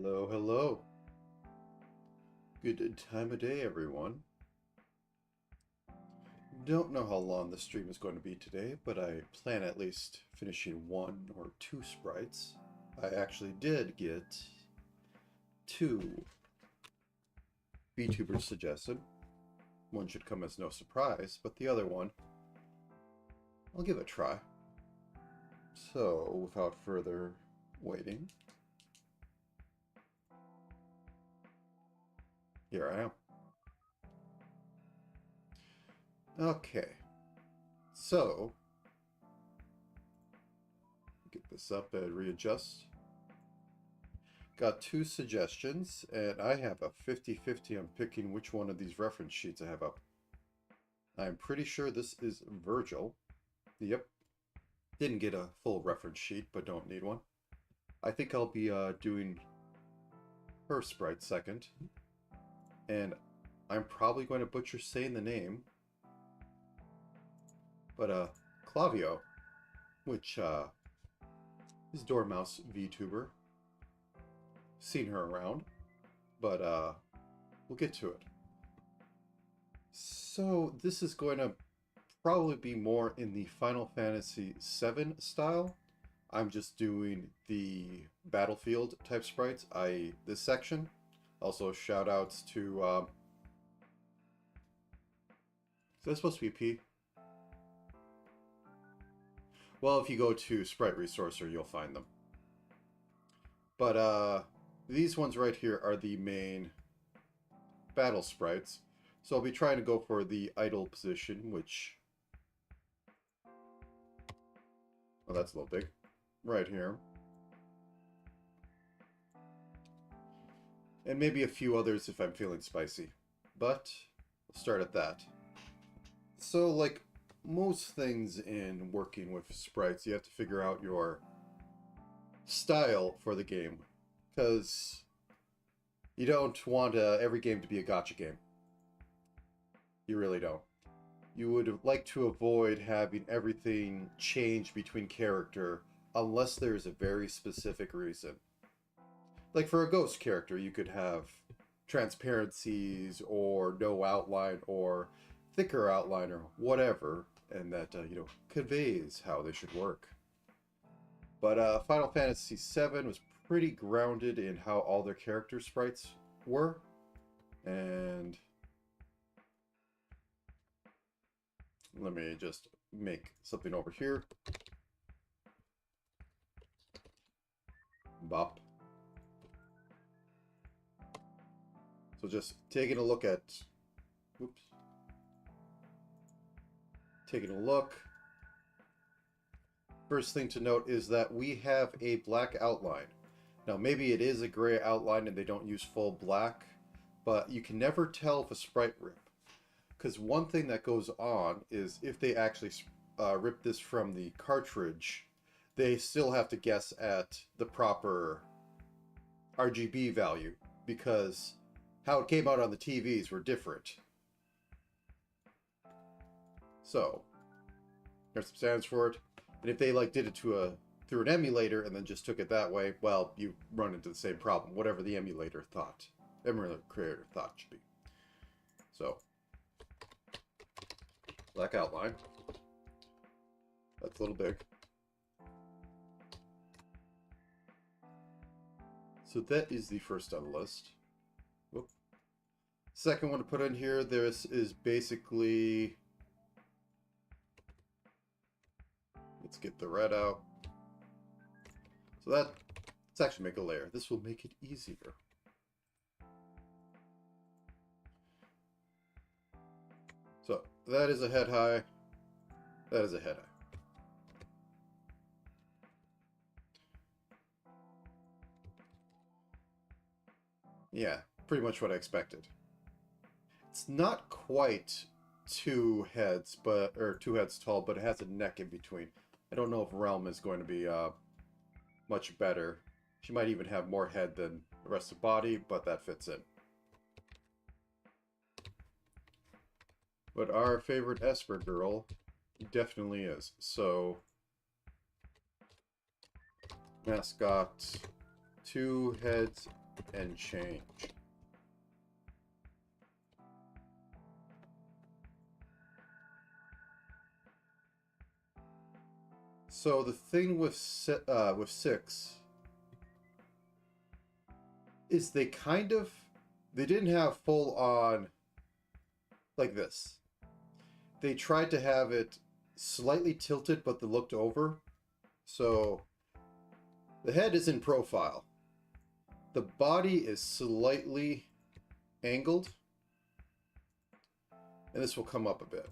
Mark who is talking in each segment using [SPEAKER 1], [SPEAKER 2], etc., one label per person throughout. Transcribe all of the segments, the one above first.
[SPEAKER 1] Hello, hello. Good time of day, everyone. Don't know how long the stream is going to be today, but I plan at least finishing one or two sprites. I actually did get two Vtubers suggested. One should come as no surprise, but the other one, I'll give it a try. So, without further waiting, here I am. Okay, so get this up and readjust. Got two suggestions, and I have a 50-50 on picking which one of these reference sheets I have up. I'm pretty sure this is Virgil. Yep. Didn't get a full reference sheet, but don't need one. I think I'll be doing her sprite second. And I'm probably going to butcher saying the name. But Clavio, which is Dormouse VTuber. Seen her around, but we'll get to it. So this is going to probably be more in the Final Fantasy VII style. I'm just doing the battlefield type sprites, i.e. this section. Also shout outs to is that supposed to be a P? Well, if you go to Sprite Resourcer, you'll find them. But these ones right here are the main battle sprites. So I'll be trying to go for the idle position, which... well, that's a little big. Right here. And maybe a few others if I'm feeling spicy. But we'll start at that. So, like most things in working with sprites, you have to figure out your style for the game. Because you don't want every game to be a gacha game. You really don't. You would like to avoid having everything change between character unless there's a very specific reason. Like for a ghost character, you could have transparencies or no outline or thicker outline or whatever, and that, conveys how they should work. But Final Fantasy VII was pretty grounded in how all their character sprites were. And let me just make something over here. Bop. So just taking a look at... whoops. Taking a look. First thing to note is that we have a black outline. Now maybe it is a gray outline and they don't use full black, but you can never tell if a sprite rip. Because one thing that goes on is if they actually rip this from the cartridge, they still have to guess at the proper RGB value, because how it came out on the TVs were different. So, there's some standards for it. And if they did it through an emulator and then just took it that way, well, you run into the same problem, whatever the emulator creator thought should be. So, black outline. That's a little big. So that is the first on the list. Whoop. Second one to put in here, this is basically... let's get the red out. So let's actually make a layer. This will make it easier. So that is a head high. That is a head high. Yeah, pretty much what I expected. It's not quite two heads tall, but it has a neck in between. I don't know if Realm is going to be much better. She might even have more head than the rest of the body, but that fits in. But our favorite Esper girl definitely is. So, mascot, two heads and change. So the thing with 6 is they didn't have full on like this. They tried to have it slightly tilted, but they looked over. So the head is in profile. The body is slightly angled. And this will come up a bit.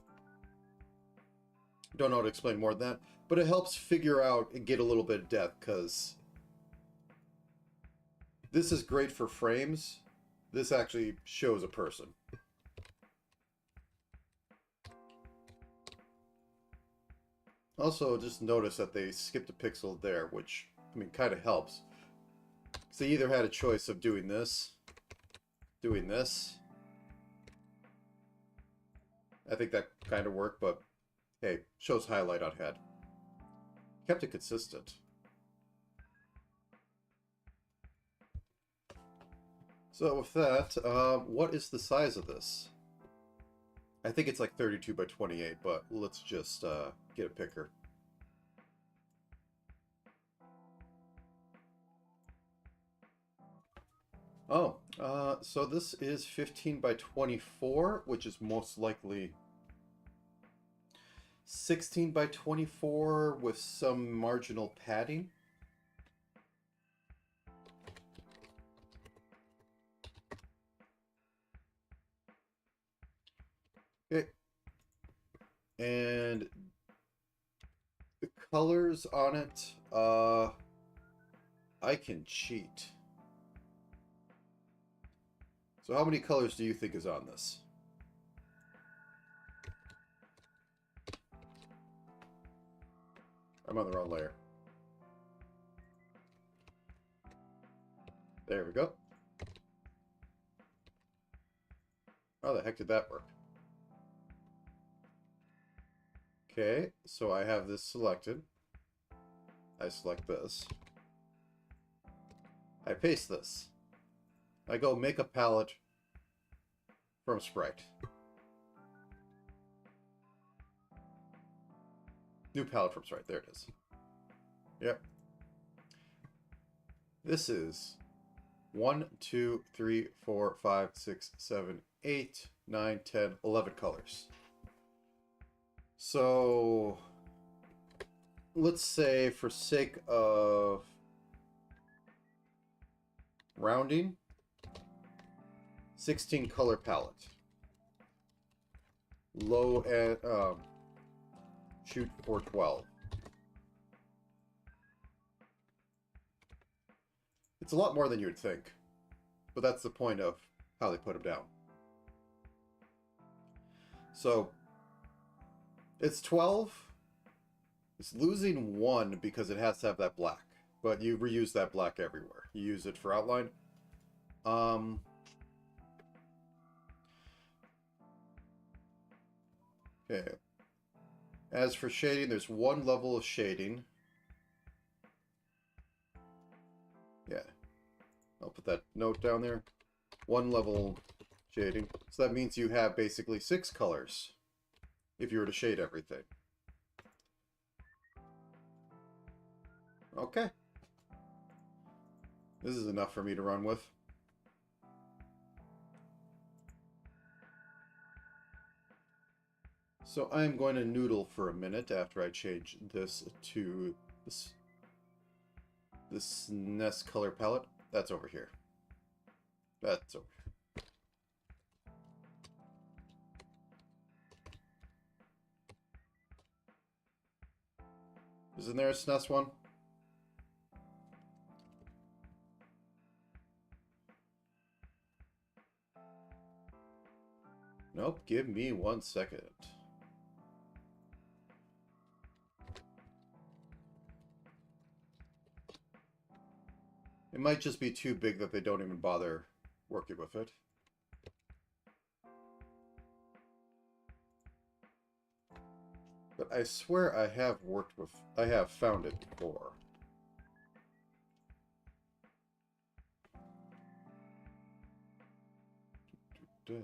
[SPEAKER 1] Don't know how to explain more than that, but it helps figure out and get a little bit of depth, because this is great for frames. This actually shows a person. Also, just notice that they skipped a pixel there, which, I mean, kind of helps. So they either had a choice of doing this. I think that kind of worked, but hey, shows highlight on head. Kept it consistent. So with that, what is the size of this? I think it's like 32 by 28, but let's just get a picker. Oh, so this is 15 by 24, which is most likely 16 by 24 with some marginal padding. Okay. And the colors on it, I can cheat. So how many colors do you think is on this? I'm on the wrong layer. There we go. How the heck did that work? Okay, so I have this selected. I select this. I paste this. I go make a palette from sprite. New palette from sprite. There it is. Yep. This is 1, 2, 3, 4, 5, 6, 7, 8, 9, 10, 11 colors. So let's say, for sake of rounding, 16 color palette. Low at shoot for 12. It's a lot more than you would think, but that's the point of how they put them down. So it's 12. It's losing 1 because it has to have that black, but you reuse that black everywhere. You use it for outline. Okay. As for shading, there's 1 level of shading. Yeah. I'll put that note down there. 1 level shading. So that means you have basically 6 colors if you were to shade everything. Okay. This is enough for me to run with. So I'm going to noodle for a minute after I change this to this Nest color palette. That's over here. That's over here. Isn't there a SNES one? Nope, give me 1 second. It might just be too big that they don't even bother working with it. But I swear I have found it before. We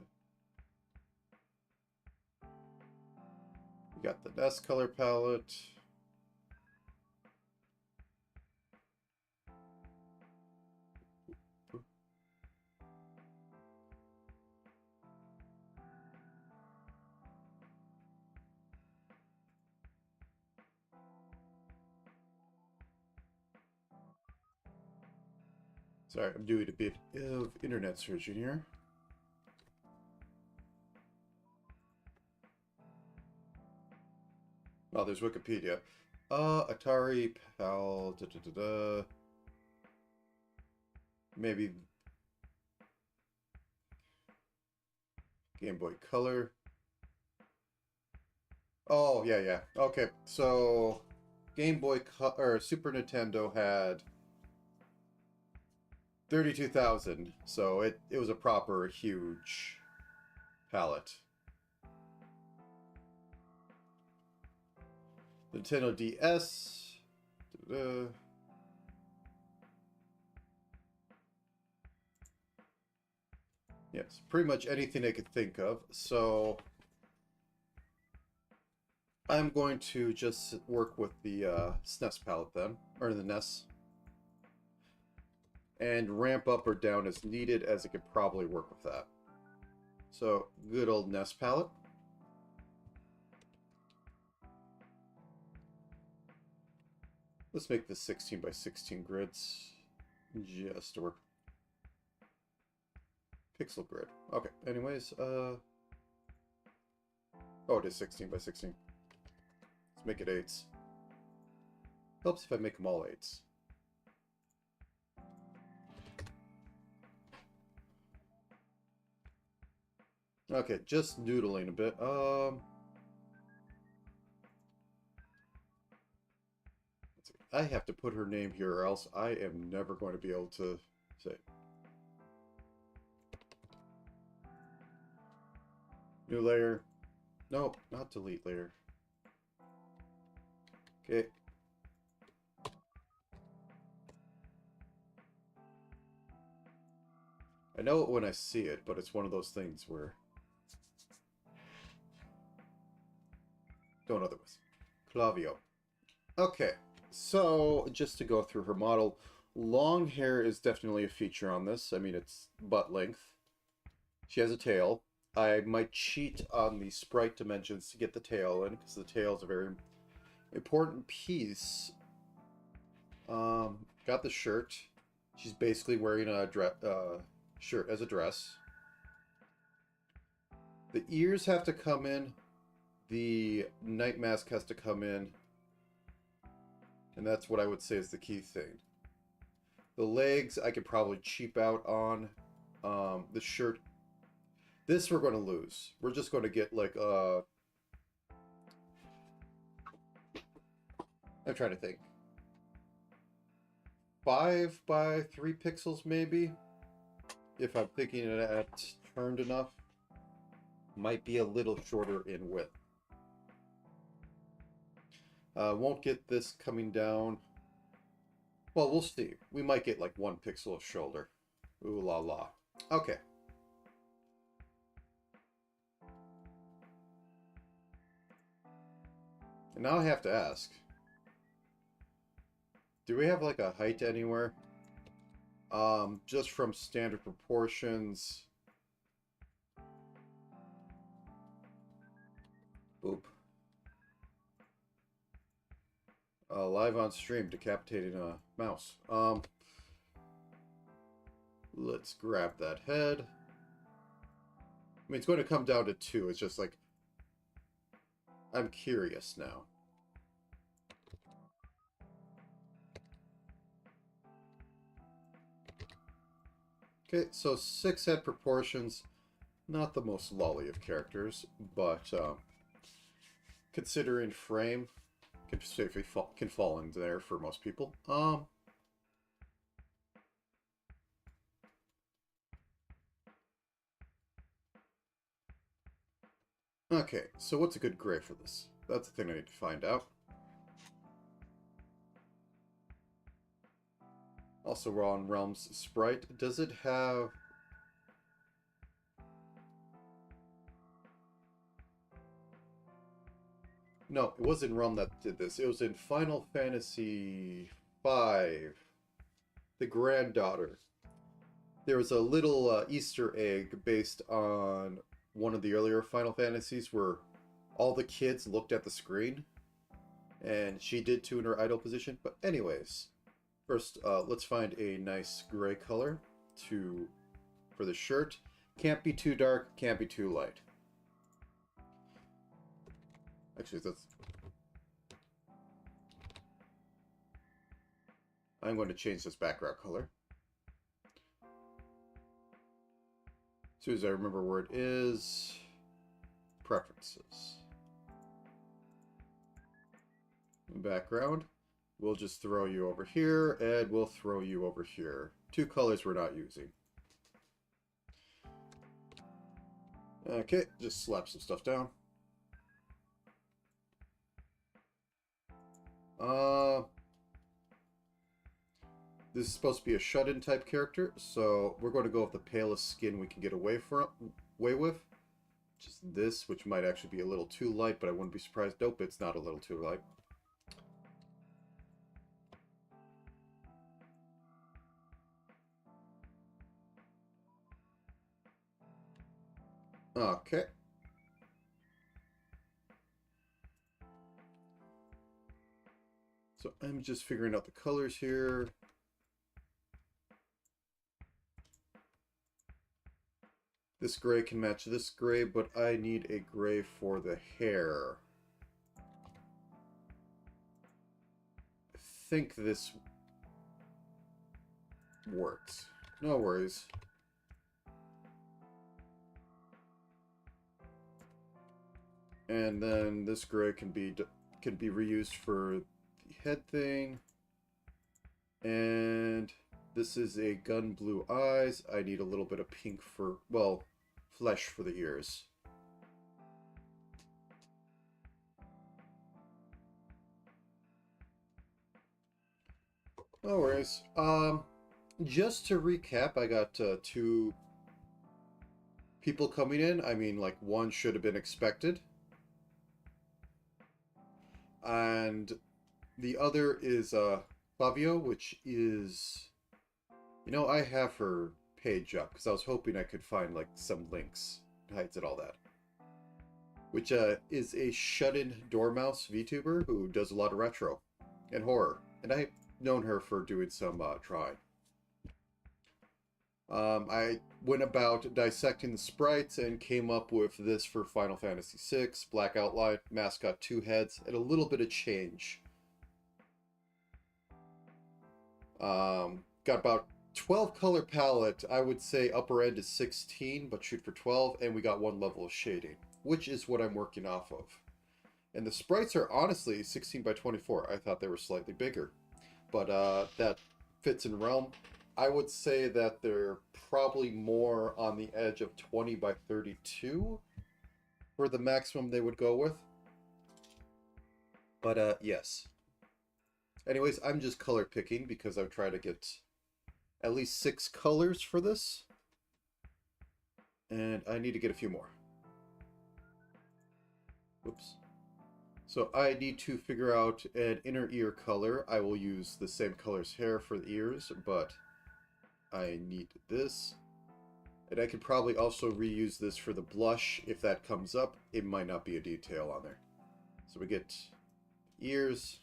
[SPEAKER 1] got the Nest color palette. Sorry, I'm doing a bit of internet searching here. Oh, there's Wikipedia. Atari, PAL, maybe Game Boy Color. Oh, yeah. Okay, so Game Boy or Super Nintendo had 32,000, so it was a proper huge palette. Nintendo DS. Yes, pretty much anything I could think of. So I'm going to just work with the SNES palette then, or the NES, and ramp up or down as needed, as it could probably work with that. So good old NES palette. Let's make this 16 by 16 grids just to work. Pixel grid. Okay, anyways, oh, it is 16 by 16. Let's make it 8s. Helps if I make them all 8s. Okay, just noodling a bit. I have to put her name here or else I am never going to be able to say it. New layer. No, not delete layer. Okay. I know it when I see it, but it's one of those things where... Don't know the was. Clavio. Okay, so just to go through her model, long hair is definitely a feature on this. I mean, it's butt length. She has a tail. I might cheat on the sprite dimensions to get the tail in, because the tail is a very important piece. Got the shirt. She's basically wearing a shirt as a dress. The ears have to come in. The night mask has to come in. And that's what I would say is the key thing. The legs I could probably cheap out on. The shirt. This we're going to lose. We're just going to get like I'm trying to think. 5 by 3 pixels maybe, if I'm thinking it turned enough. Might be a little shorter in width. Won't get this coming down. Well, we'll see. We might get like 1 pixel of shoulder. Ooh la la. Okay. And now I have to ask. Do we have like a height anywhere? Just from standard proportions. Boop. Live on stream, decapitating a mouse. Let's grab that head. I mean, it's going to come down to 2. It's just like, I'm curious now. Okay, so 6 head proportions. Not the most lolly of characters, but considering frame, can safely can fall in there for most people. Okay, so what's a good gray for this? That's the thing I need to find out. Also, we're on Realms Sprite. Does it have... No, it wasn't Realm that did this. It was in Final Fantasy V, the granddaughter. There was a little Easter egg based on one of the earlier Final Fantasies where all the kids looked at the screen, and she did too in her idle position. But anyways, first let's find a nice gray color for the shirt. Can't be too dark, can't be too light. Actually, I'm going to change this background color. As soon as I remember where it is, preferences. Background, we'll just throw you over here, and we'll throw you over here. Two colors we're not using. Okay, just slap some stuff down. This is supposed to be a shut-in type character, so we're going to go with the palest skin we can get away with. Just this, which might actually be a little too light, but I wouldn't be surprised. Nope, it's not a little too light. Okay. So I'm just figuring out the colors here. This gray can match this gray, but I need a gray for the hair. I think this works. No worries. And then this gray can be reused for the head thing. And this is a gun blue eyes. I need a little bit of pink for, well, flesh for the ears. No worries. Just to recap, I got two people coming in. I mean, like, one should have been expected. And the other is Fabio, which is, you know, I have her page up because I was hoping I could find like some links, heights and all that. Which is a shut-in Dormouse VTuber who does a lot of retro and horror, and I've known her for doing some drawing. I went about dissecting the sprites and came up with this for Final Fantasy VI, black outline, mascot 2 heads, and a little bit of change. Got about 12 color palette. I would say upper end is 16, but shoot for 12, and we got 1 level of shading, which is what I'm working off of. And the sprites are honestly 16 by 24. I thought they were slightly bigger, but that fits in realm. I would say that they're probably more on the edge of 20 by 32 for the maximum they would go with. But yes. Anyways, I'm just color picking because I'm trying to get at least 6 colors for this. And I need to get a few more. Whoops. So I need to figure out an inner ear color. I will use the same color's hair for the ears, but I need this. And I could probably also reuse this for the blush if that comes up. It might not be a detail on there. So we get ears.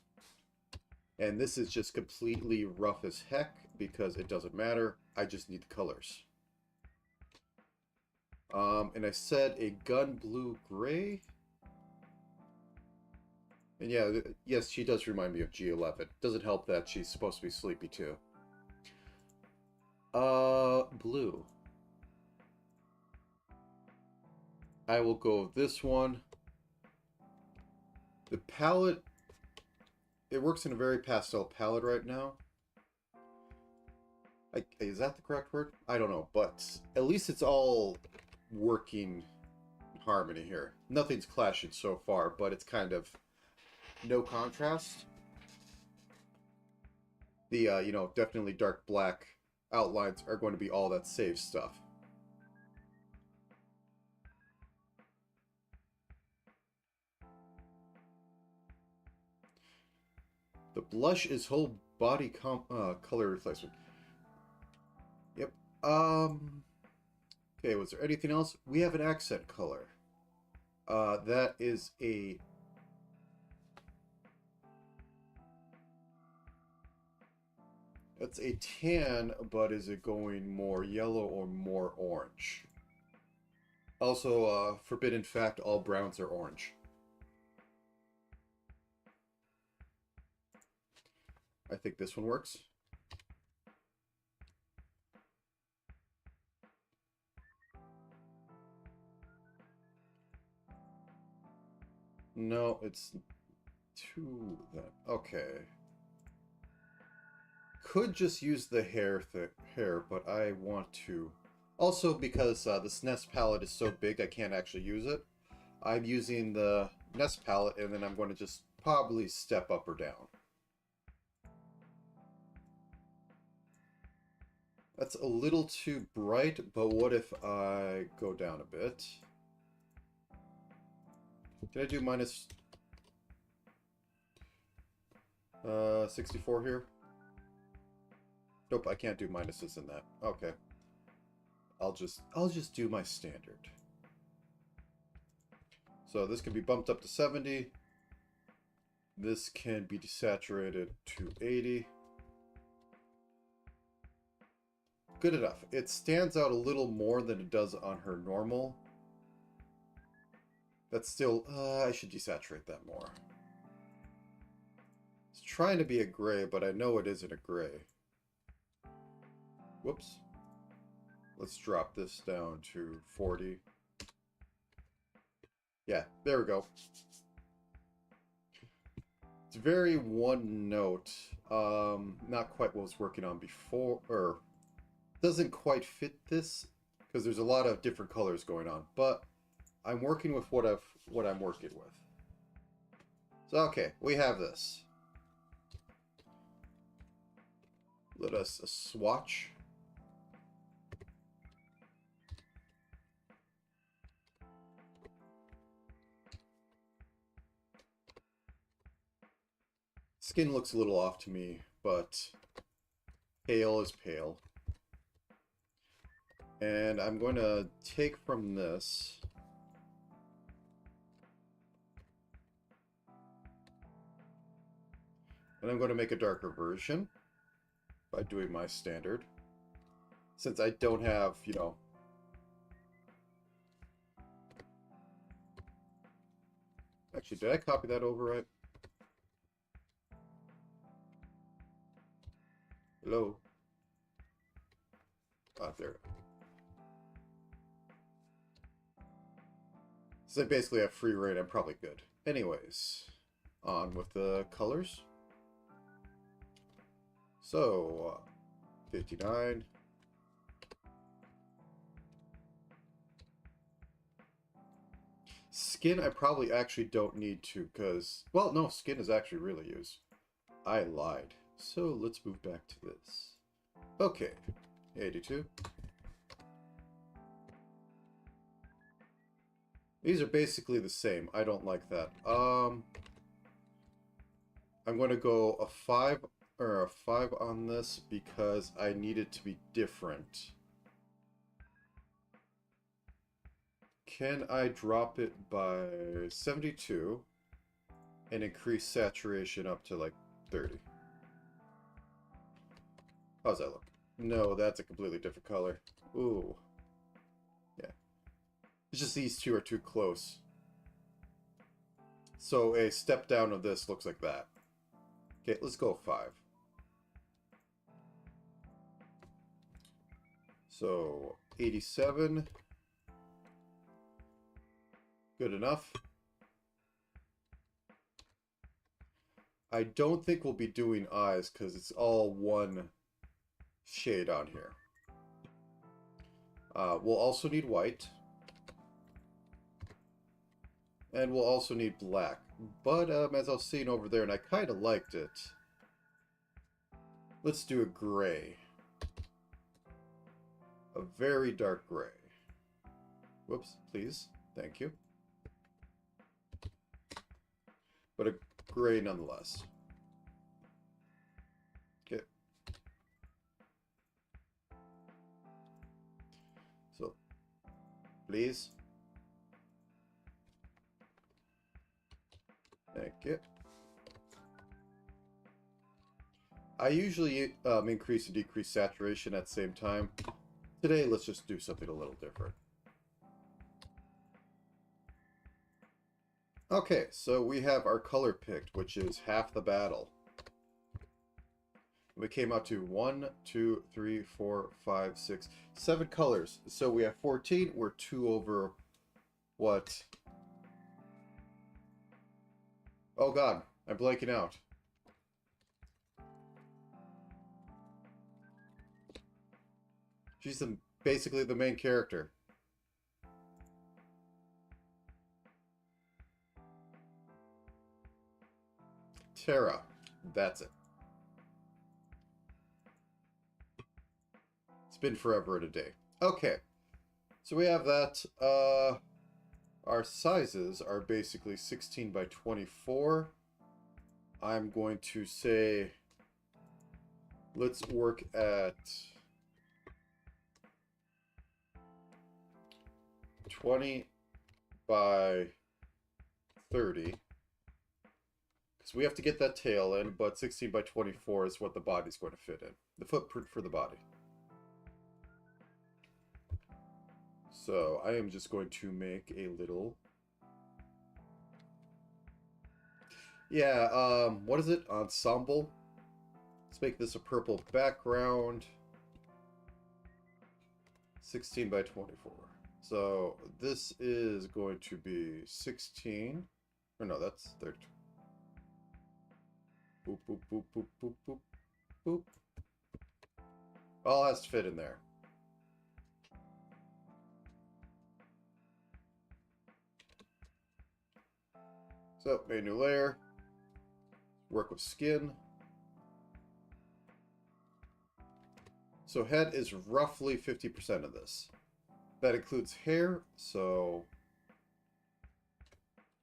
[SPEAKER 1] And this is just completely rough as heck because it doesn't matter. I just need the colors. And I said a gun blue gray. And yeah, yes, she does remind me of G11. Doesn't help that she's supposed to be sleepy too. Blue. I will go with this one. The palette, it works in a very pastel palette right now. Is that the correct word? I don't know, but at least it's all working in harmony here. Nothing's clashing so far, but it's kind of no contrast. The, you know, definitely dark black outlines are going to be all that safe stuff. blush is whole body color replacement. Yep. Okay, was there anything else? We have an accent color. That is a... That's a tan, but is it going more yellow or more orange? Also, forbidden fact, all browns are orange. I think this one works. No, it's too... Okay. Could just use the hair, but I want to... Also, because this Nest palette is so big, I can't actually use it. I'm using the Nest palette, and then I'm going to just probably step up or down. That's a little too bright, but what if I go down a bit? Can I do minus 64 here? Nope, I can't do minuses in that. Okay. I'll just do my standard. So this can be bumped up to 70. This can be desaturated to 80. Good enough. It stands out a little more than it does on her normal. That's still... I should desaturate that more. It's trying to be a gray, but I know it isn't a gray. Whoops. Let's drop this down to 40. Yeah, there we go. It's very one note. Not quite what I was working on before, or doesn't quite fit this because there's a lot of different colors going on. But I'm working with what I'm working with. So okay, we have this. Let us swatch. Skin looks a little off to me, but pale is pale. And I'm going to take from this. And I'm going to make a darker version by doing my standard. Since I don't have, you know... Actually, did I copy that over right? Hello? Ah, there. Since I basically have free reign, I'm probably good. Anyways, on with the colors. So, 59. Skin, I probably actually don't need to, because... Well, no, skin is actually really used. I lied. So, let's move back to this. Okay, 82. These are basically the same. I don't like that. I'm going to go a 5 or a 5 on this because I need it to be different. Can I drop it by 72 and increase saturation up to like 30? How's that look? No, that's a completely different color. Ooh. Yeah. It's just these two are too close. So a step down of this looks like that. Okay, let's go 5. So 87. Good enough. I don't think we'll be doing eyes because it's all one shade on here. We'll also need white. And we'll also need black. But as I was seeing over there, and I kind of liked it, let's do a gray. A very dark gray. Whoops, please. Thank you. But a gray nonetheless. please. Thank you. I usually increase and decrease saturation at the same time. Today, let's just do something a little different. Okay, so we have our color picked, which is half the battle. We came out to 1, 2, 3, 4, 5, 6, 7 colors. So we have 14. We're 2 over what? Oh god, I'm blanking out. She's basically the main character. Terra. That's it. It's been forever and a day. Okay. So we have that. Our sizes are basically 16 by 24. I'm going to say, let's work at 20 by 30. Because we have to get that tail in, but 16 by 24 is what the body's going to fit in. The footprint for the body. So I am just going to make a little... Yeah, what is it? Ensemble. Let's make this a purple background. 16 by 24. So this is going to be 16. Or no, that's 30. Boop, boop, boop, boop, boop, boop, boop. All has to fit in there. So, make a new layer. Work with skin. So head is roughly 50% of this. That includes hair, so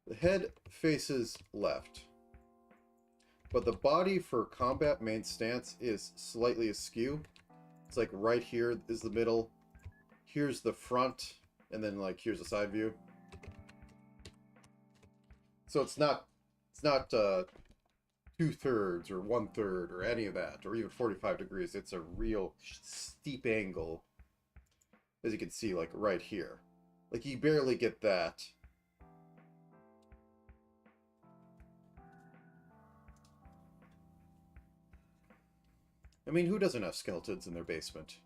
[SPEAKER 1] the head faces left. But the body for combat main stance is slightly askew. It's like right here is the middle. Here's the front, and then like here's the side view. So it's not 2/3 or 1/3 or any of that, or even 45 degrees. It's a real steep angle, as you can see, like right here. Like you barely get that. I mean, who doesn't have skeletons in their basement?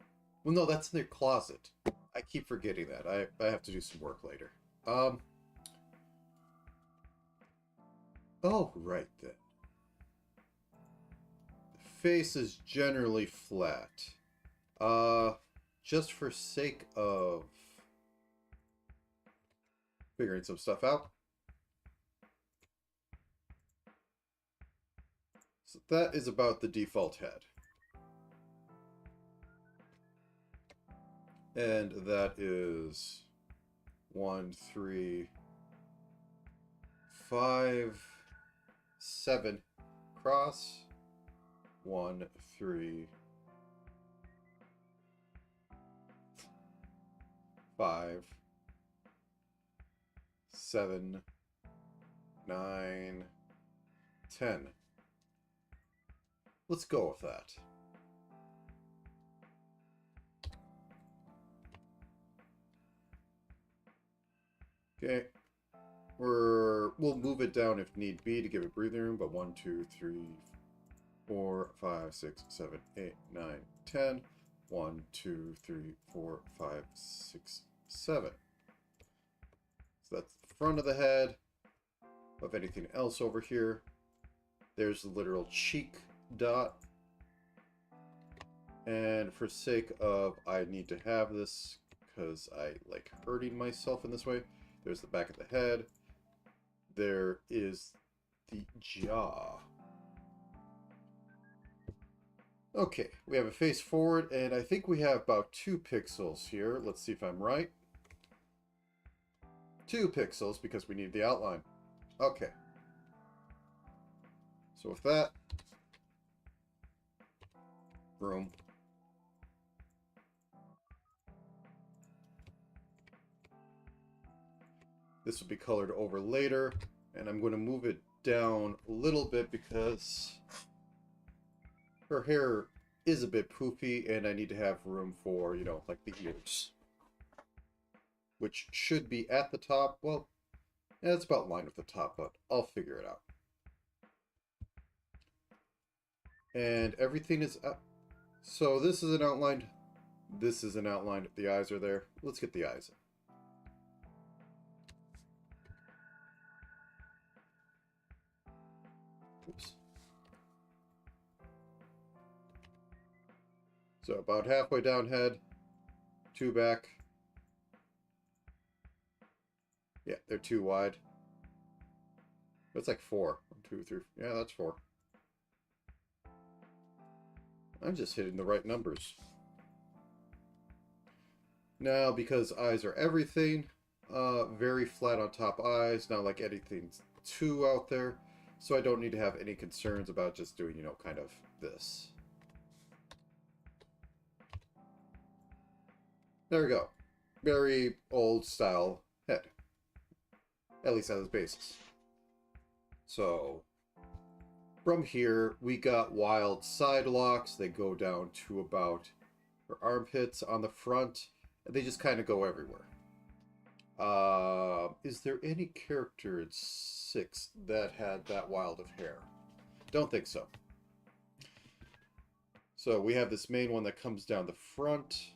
[SPEAKER 1] Well, no, that's in their closet. I keep forgetting that. I have to do some work later. Oh, right then. The face is generally flat. Just for sake of figuring some stuff out. So that is about the default head. And that is 1, 3, 5, 7 cross. 1, 3, 5, 7, 9, 10. Let's go with that. Okay. We'll move it down if need be to give it breathing room, but 1, 2, 3, 4, 5, 6, 7, 8, 9, 10. 1, 2, 3, 4, 5, 6, 7. So that's the front of the head. Of anything else over here. There's the literal cheek dot. And for sake of, I need to have this because I like hurting myself in this way. There's the back of the head. There is the jaw. Okay, we have a face forward, and I think we have about 2 pixels here. Let's see if I'm right. 2 pixels, because we need the outline. Okay. So with that, room. This will be colored over later, and I'm going to move it down a little bit because her hair is a bit poofy, and I need to have room for, you know, like the ears, which should be at the top. Well, yeah, it's about in line with the top, but I'll figure it out. And everything is up. So this is an outline. This is an outline. The eyes are there. Let's get the eyes in. Oops. So about halfway down head, 2 back. Yeah, they're 2 wide. That's like 4. 1, 2, 3. Yeah, that's 4. I'm just hitting the right numbers. Now, because eyes are everything, very flat on top eyes, not like anything's too out there, so I don't need to have any concerns about just doing, you know, kind of this. There we go. Very old style head. At least at its basis. So, from here, we got wild side locks. They go down to about her armpits on the front, and they just kind of go everywhere. Is there any character in 6 that had that wild of hair? Don't think so. So we have this main one that comes down the front.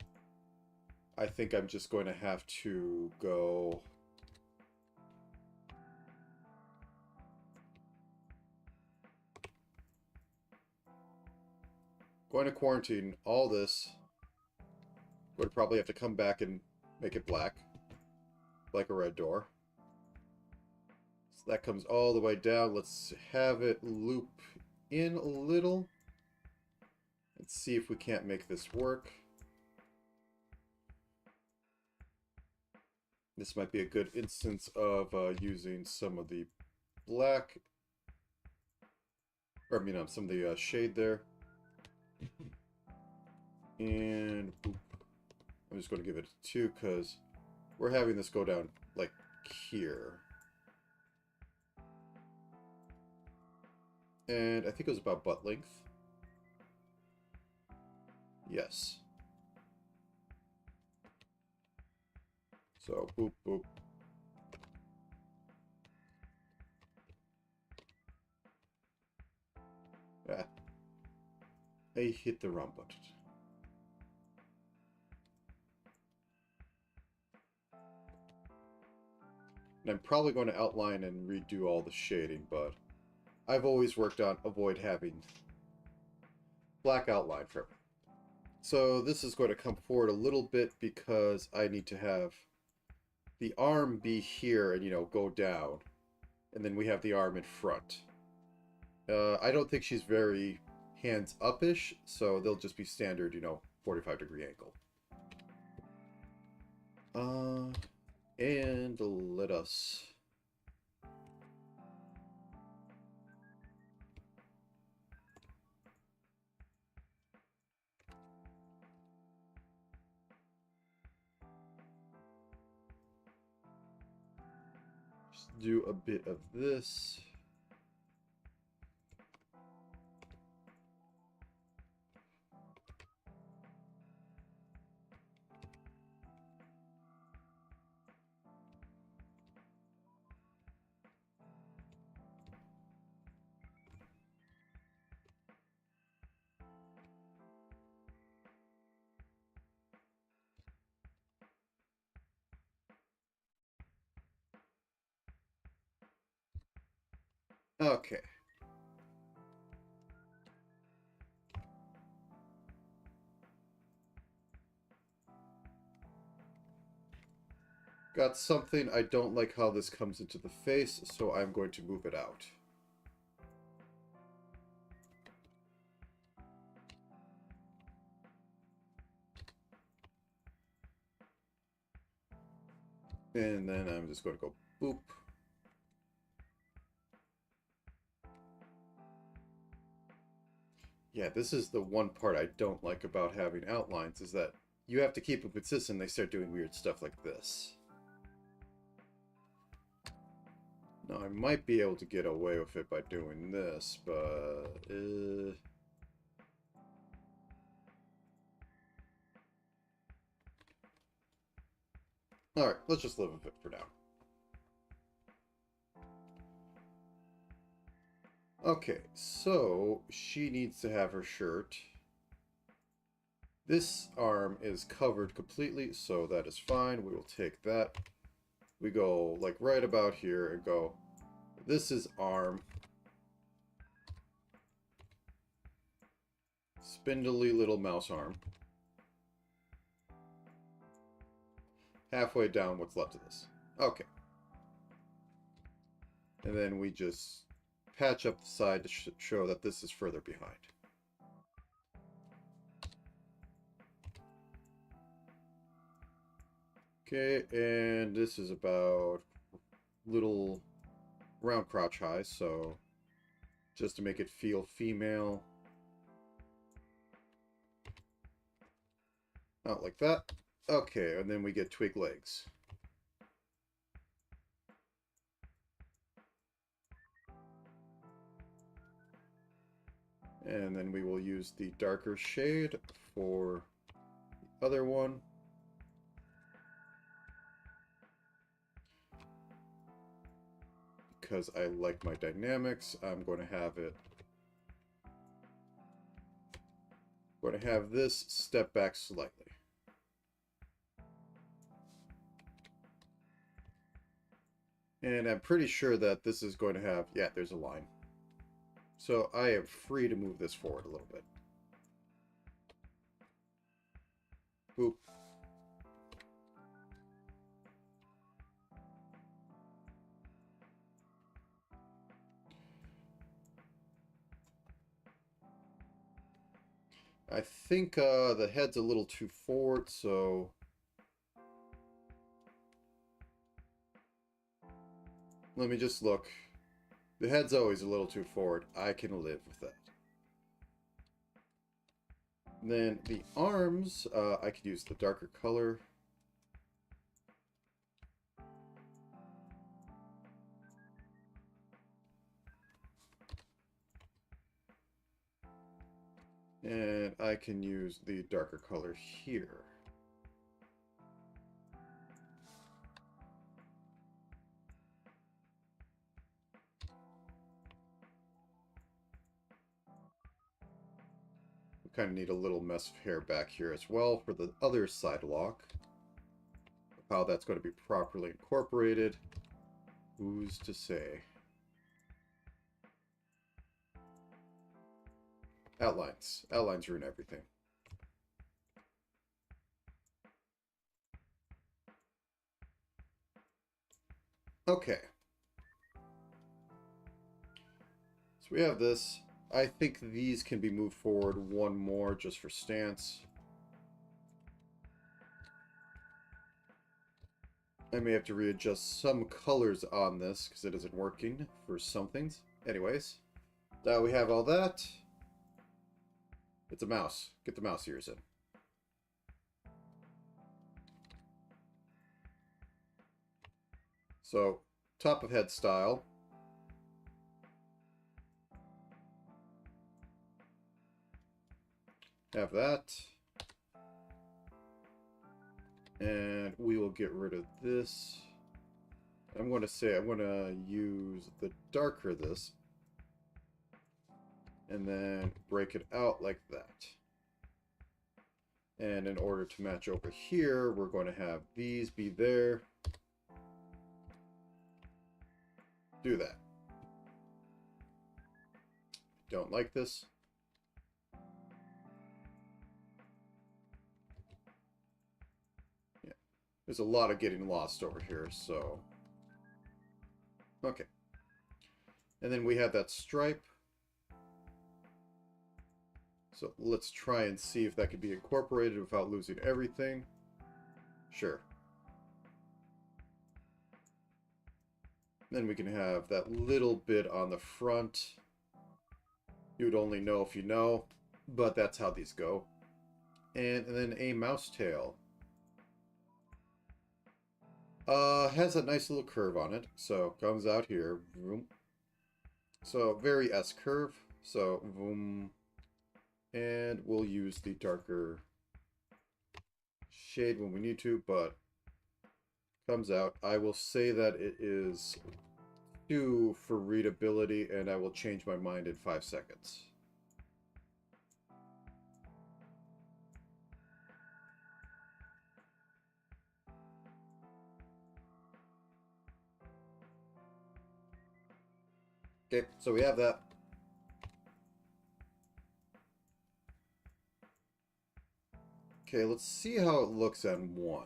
[SPEAKER 1] I think I'm just going to have to go... Going to quarantine all this. Would probably have to come back and make it black. Like a red door. So that comes all the way down. Let's have it loop in a little. Let's see if we can't make this work. This might be a good instance of using some of the black. Or, I mean, some of the shade there. And boop. I'm just going to give it a 2 because we're having this go down like here. And I think it was about butt length. Yes. So, boop, boop. Ah. I hit the wrong button. And I'm probably going to outline and redo all the shading, but I've always worked on avoid having black outline for everything. So this is going to come forward a little bit because I need to have the arm be here and, you know, go down. And then we have the arm in front. I don't think she's very hands up-ish, so they'll just be standard, you know, 45-degree angle. And let us... just do a bit of this. Okay. Got something. I don't like how this comes into the face, so I'm going to move it out. And then I'm just going to go boop. Yeah, this is the one part I don't like about having outlines, is that you have to keep them consistent. They start doing weird stuff like this. Now, I might be able to get away with it by doing this, but... Alright, let's just live with it for now. Okay, so she needs to have her shirt. This arm is covered completely, so that is fine. We will take that. We go like right about here and go, this is arm. Spindly little mouse arm. Halfway down what's left of this. Okay. And then we just patch up the side to show that this is further behind. Okay, and this is about little round crotch high, so just to make it feel female. Out like that. Okay, and then we get twig legs. And then we will use the darker shade for the other one. Because I like my dynamics, I'm going to have it... going to have this step back slightly. And I'm pretty sure that this is going to have... yeah, there's a line. So I am free to move this forward a little bit. Boop. I think the head's a little too forward, so... let me just look. The head's always a little too forward. I can live with that. Then the arms, I could use the darker color. And I can use the darker color here. Kind of need a little mess of hair back here as well for the other side lock. How that's going to be properly incorporated, who's to say? Outlines. Outlines ruin everything. Okay. So we have this. I think these can be moved forward one more just for stance. I may have to readjust some colors on this because it isn't working for some things. Anyways, now we have all that. It's a mouse. Get the mouse ears in. So, top of head style. Have that. And we will get rid of this. I'm going to say I'm going to use the darker this. And then break it out like that. And in order to match over here, we're going to have these be there. Do that. Don't like this. Yeah. There's a lot of getting lost over here, so... okay. And then we have that stripe. So let's try and see if that can be incorporated without losing everything. Sure. Then we can have that little bit on the front. You would only know if you know, but that's how these go. And then a mouse tail. Has a nice little curve on it. So comes out here. Vroom. So very S curve. So vroom. And we'll use the darker shade when we need to, but comes out. I will say that it is 2 for readability, and I will change my mind in 5 seconds. Okay, so we have that. Okay, let's see how it looks on 1.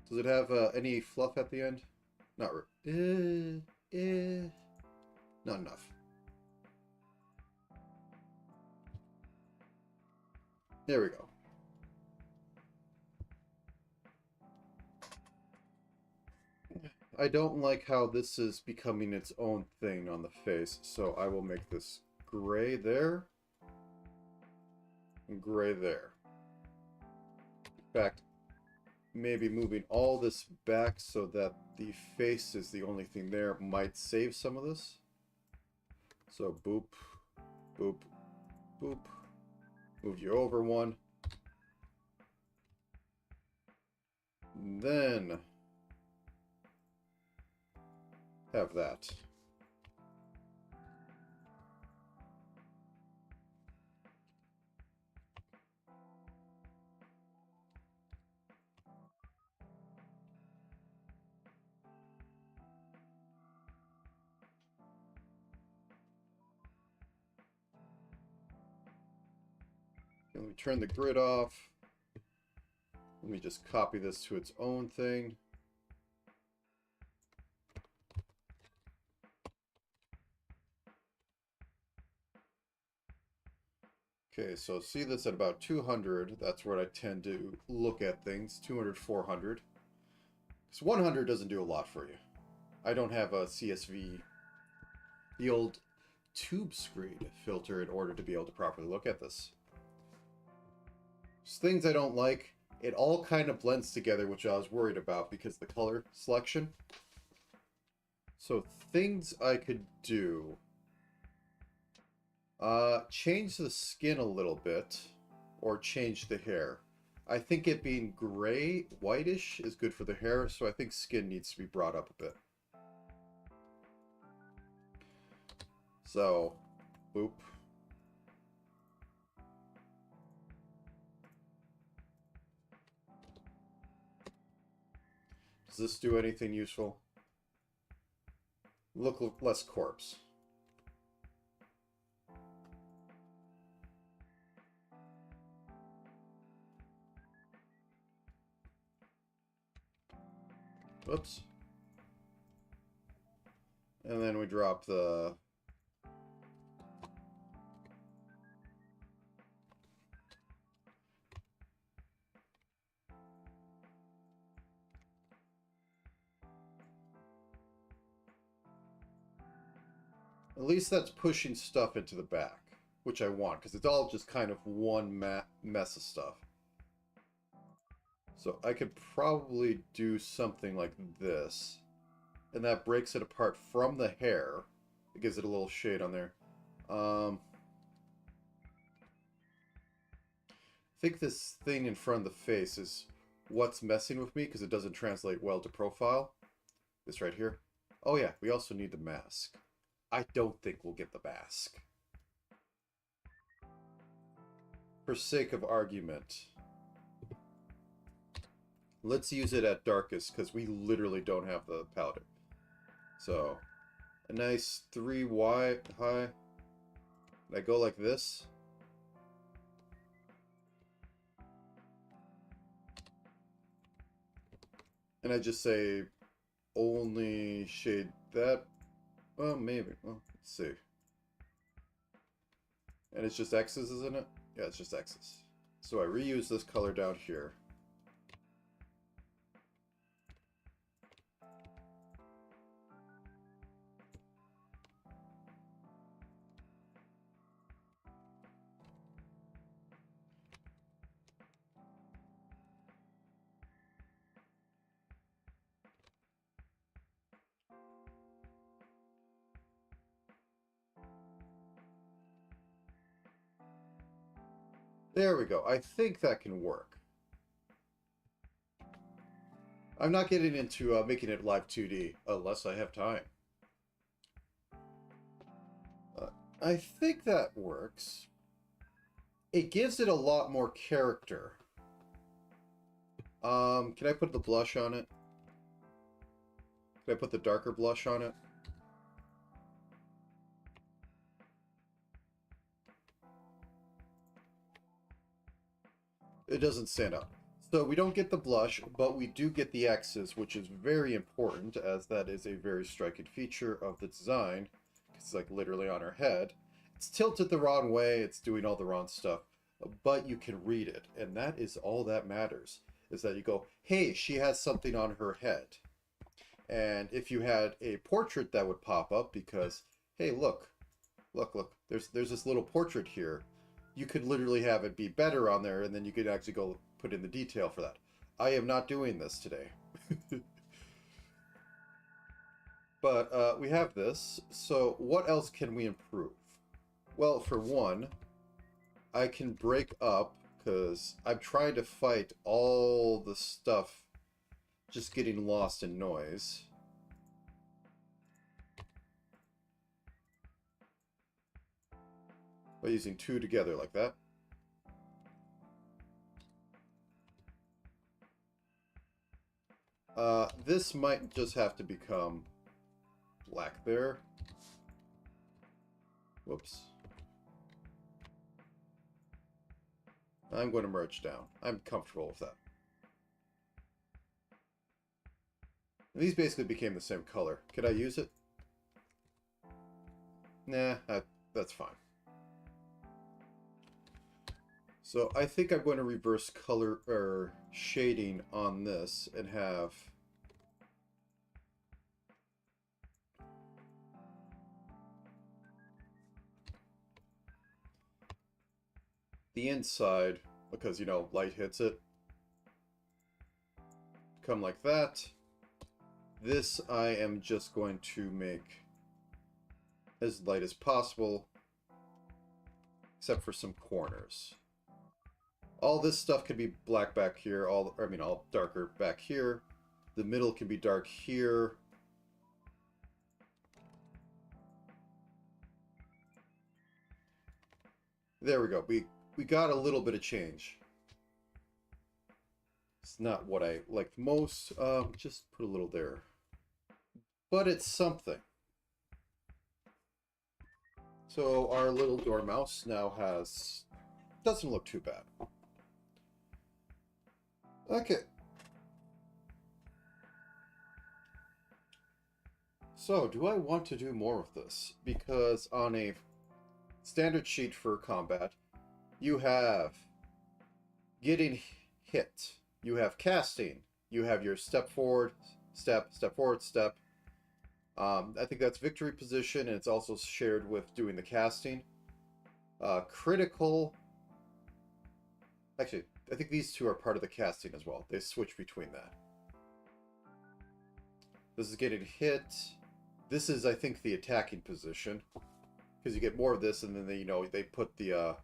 [SPEAKER 1] Does it have any fluff at the end? Not not enough. There we go. I don't like how this is becoming its own thing on the face, so I will make this gray there and gray there. In fact, maybe moving all this back so that the face is the only thing there might save some of this. So boop, boop, boop. Move you over 1. Then have that. Let me turn the grid off. Let me just copy this to its own thing. Okay, so see this at about 200. That's where I tend to look at things. 200, 400. Because 100 doesn't do a lot for you. I don't have a CSV, the old tube screen filter, in order to be able to properly look at this. There's things I don't like. It all kind of blends together, which I was worried about because of the color selection. So things I could do. Change the skin a little bit, or change the hair. I think it being gray, whitish is good for the hair, so I think skin needs to be brought up a bit. So, boop. Does this do anything useful? Look less corpse. Whoops. And then we drop the... At least that's pushing stuff into the back, which I want, because it's all just kind of one mess of stuff. So I could probably do something like this. And that breaks it apart from the hair. It gives it a little shade on there. I think this thing in front of the face is what's messing with me, because it doesn't translate well to profile. This right here. Oh yeah, we also need the mask. I don't think we'll get the mask. For sake of argument, let's use it at darkest, because we literally don't have the powder. So, a nice 3 wide high. And I go like this. And I just say, only shade that. Well, maybe. Well, let's see. And it's just X's, isn't it? Yeah, it's just X's. So I reuse this color down here. There we go. I think that can work. I'm not getting into making it live 2D unless I have time. I think that works. It gives it a lot more character. Can I put the blush on it? Can I put the darker blush on it? It doesn't stand up. So we don't get the blush, but we do get the X's, which is very important, as that is a very striking feature of the design. It's like literally on her head. It's tilted the wrong way, it's doing all the wrong stuff, but you can read it, and that is all that matters, is that you go, hey, she has something on her head. And if you had a portrait, that would pop up because, hey, look, there's this little portrait here. You could literally have it be better on there, and then you could actually go put in the detail for that. I am not doing this today. But we have this, so what else can we improve? Well, for one, I can break up, because I'm trying to fight all the stuff just getting lost in noise. By using two together like that. This might just have to become black there. Whoops. I'm going to merge down. I'm comfortable with that. And these basically became the same color. Could I use it? Nah, that's fine. So I think I'm going to reverse color or shading on this and have the inside, because, you know, light hits it, come like that. This I am just going to make as light as possible, except for some corners. All this stuff can be black back here, all darker back here. The middle can be dark here. There we go. We got a little bit of change. It's not what I like most. Just put a little there. But it's something. So our little dormouse now doesn't look too bad. Okay. So, do I want to do more of this? Because on a standard sheet for combat, you have getting hit, you have casting, you have your step forward, step forward, step. I think that's victory position, and it's also shared with doing the casting. Critical. Actually, I think these two are part of the casting as well. They switch between that. This is getting hit. This is, I think, the attacking position. Because you get more of this, and then they put the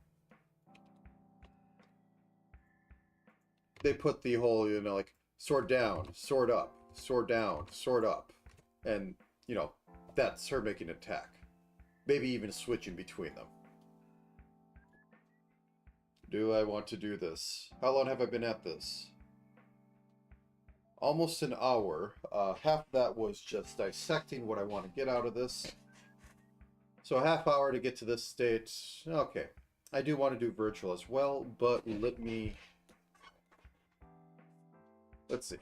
[SPEAKER 1] whole, like, sword down, sword up, sword down, sword up. And, that's her making an attack. Maybe even switching between them. Do I want to do this? How long have I been at this? Almost an hour. Half of that was just dissecting what I want to get out of this. So a half hour to get to this state. Okay. I do want to do virtual as well, but let's see.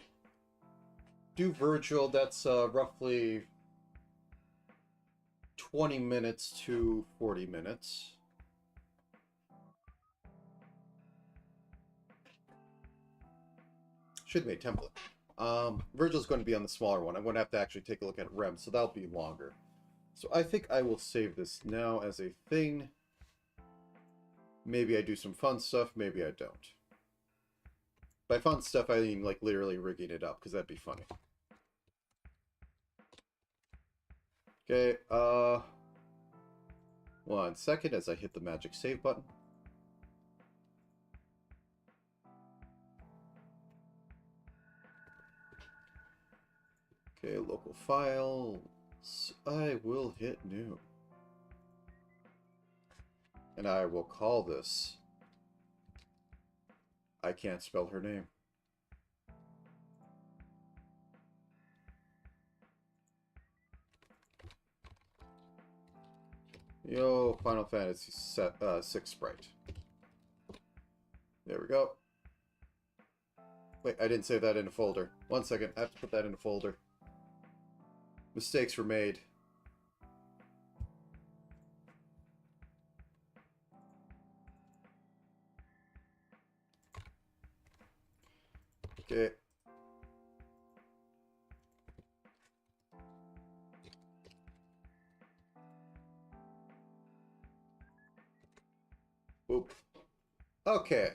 [SPEAKER 1] Do virtual, that's roughly 20 minutes to 40 minutes. Should be a template. Virgil's going to be on the smaller one. I'm going to have to actually take a look at REM, so that'll be longer. So I think I will save this now as a thing. Maybe I do some fun stuff, maybe I don't. By fun stuff, I mean like literally rigging it up, because that'd be funny. Okay, 1 second as I hit the magic save button. Okay, local files. I will hit new. And I will call this. I can't spell her name. Yo, Final Fantasy VI sprite. There we go. Wait, I didn't save that in a folder. 1 second, I have to put that in a folder. Mistakes were made. Okay. Oop. Okay.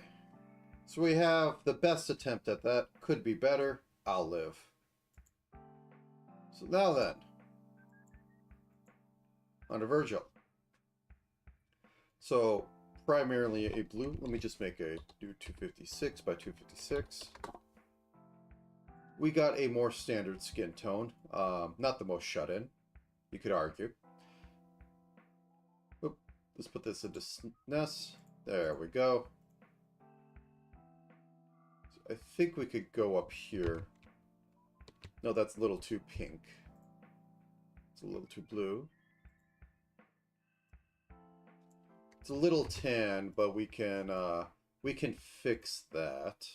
[SPEAKER 1] So we have the best attempt at that. Could be better. I'll live. So now then. On to Virgil. So primarily a blue. Let me just make a new 256 by 256. We got a more standard skin tone. Not the most shut in, you could argue. Oop. Let's put this into SNES. There we go. I think we could go up here. No, that's a little too pink. It's a little too blue. It's a little tan, but we can fix that.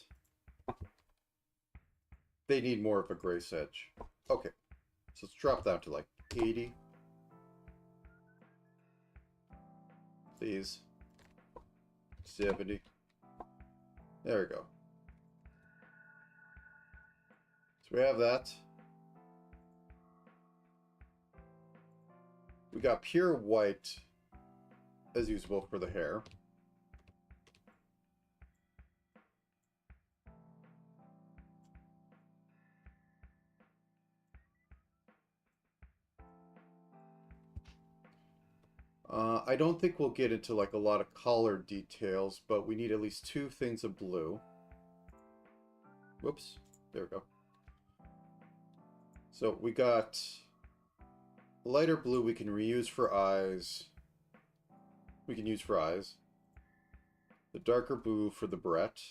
[SPEAKER 1] They need more of a gray sedge. Okay, so let's drop down to like 80. Please. 70. There we go. So we have that. We got pure white as usable for the hair. I don't think we'll get into like a lot of collar details, but we need at least 2 things of blue. Whoops. There we go. So we got lighter blue we can reuse for eyes. We can use for eyes. The darker blue for the barrette.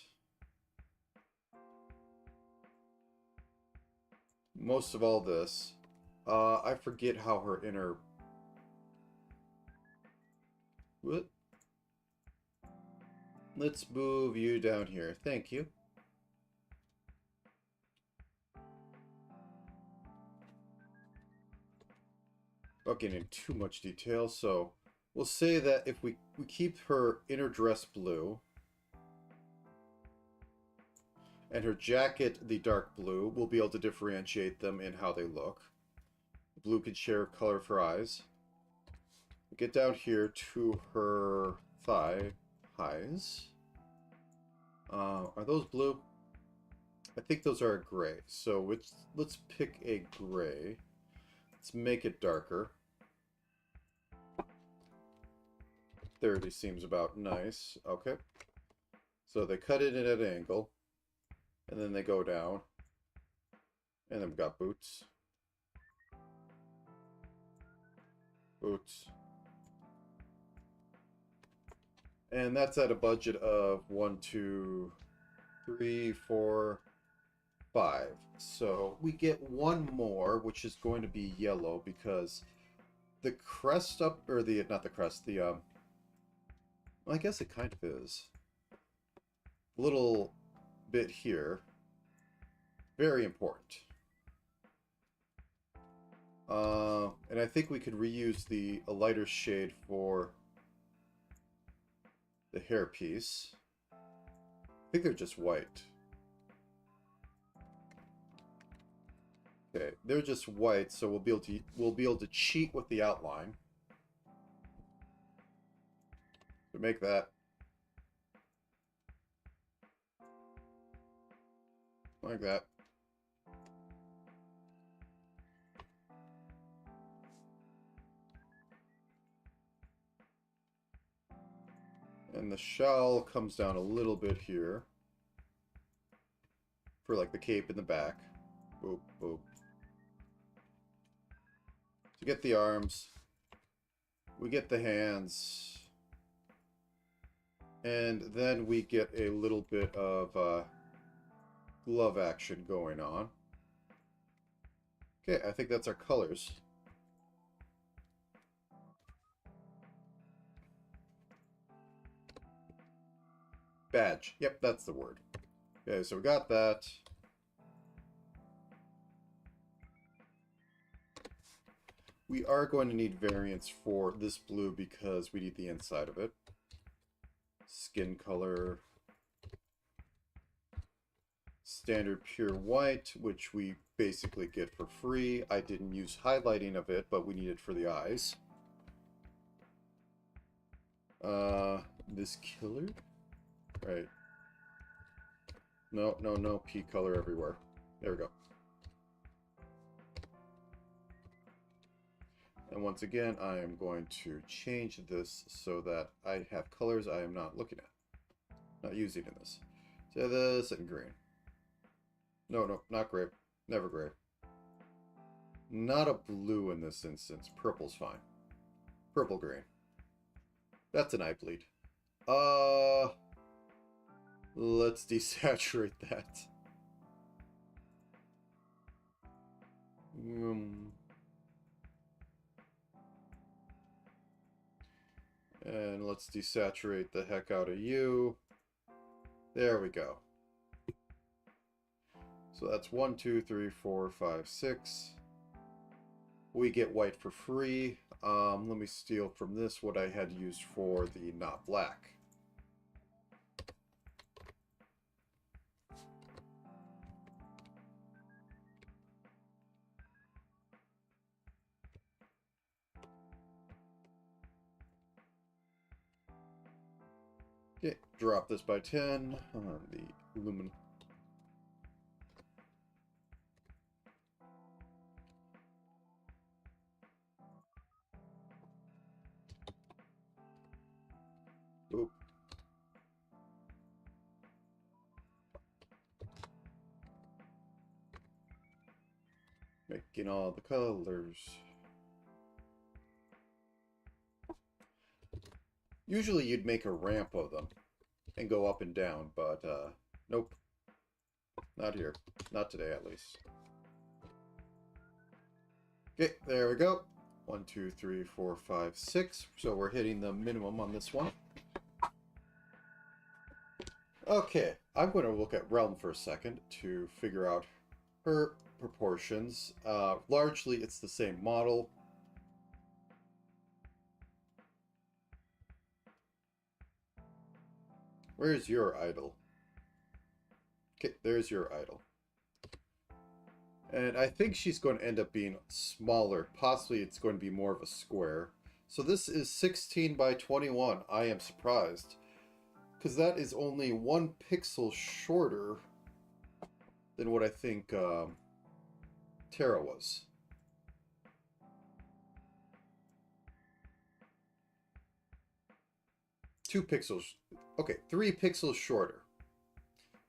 [SPEAKER 1] Most of all this. I forget how her inner... What? Let's move you down here. Thank you. Not getting into too much detail, so we'll say that if we keep her inner dress blue and her jacket the dark blue, we'll be able to differentiate them in how they look. Blue can share color for eyes. We get down here to her thighs. Are those blue? I think those are gray. So let's pick a gray. Let's make it darker. 30 seems about nice. Okay. So they cut it in at an angle. And then they go down. And then we've got boots. Boots. And that's at a budget of 1, 2, 3, 4, 5. So we get one more, which is going to be yellow because the crest up, or the, not the crest, the, well, I guess it kind of is. Little bit here. Very important. And I think we could reuse a lighter shade for the hairpiece. I think they're just white. Okay, they're just white, so we'll be able to cheat with the outline. To make that like that. And the shawl comes down a little bit here for like the cape in the back. Boop, boop. We get the arms. We get the hands. And then we get a little bit of glove action going on. Okay, I think that's our colors. Badge. Yep, that's the word. Okay, so we got that. We are going to need variants for this blue because we need the inside of it. Skin color. Standard pure white, which we basically get for free. I didn't use highlighting of it, but we need it for the eyes. This killer? Right. No, no, no. P color everywhere. There we go. And once again, I am going to change this so that I have colors I am not looking at. Not using in this. So this and green. No, no, not gray. Never gray. Not a blue in this instance. Purple's fine. Purple green. That's an eye bleed. Let's desaturate that. And let's desaturate the heck out of you. There we go. So that's 1, 2, 3, 4, 5, 6. We get white for free. Let me steal from this what I had used for the not black. Okay, drop this by 10 on the lumen. Oop. Making all the colors. Usually you'd make a ramp of them and go up and down, but nope. Not here. Not today, at least. Okay, there we go. 1, 2, 3, 4, 5, 6. So we're hitting the minimum on this one. Okay, I'm going to look at Realm for a second to figure out her proportions. Largely, it's the same model. Where's your idol? Okay, there's your idol. And I think she's going to end up being smaller. Possibly it's going to be more of a square. So this is 16 by 21. I am surprised. Because that is only 1 pixel shorter than what I think Terra was. Two pixels. Okay, 3 pixels shorter.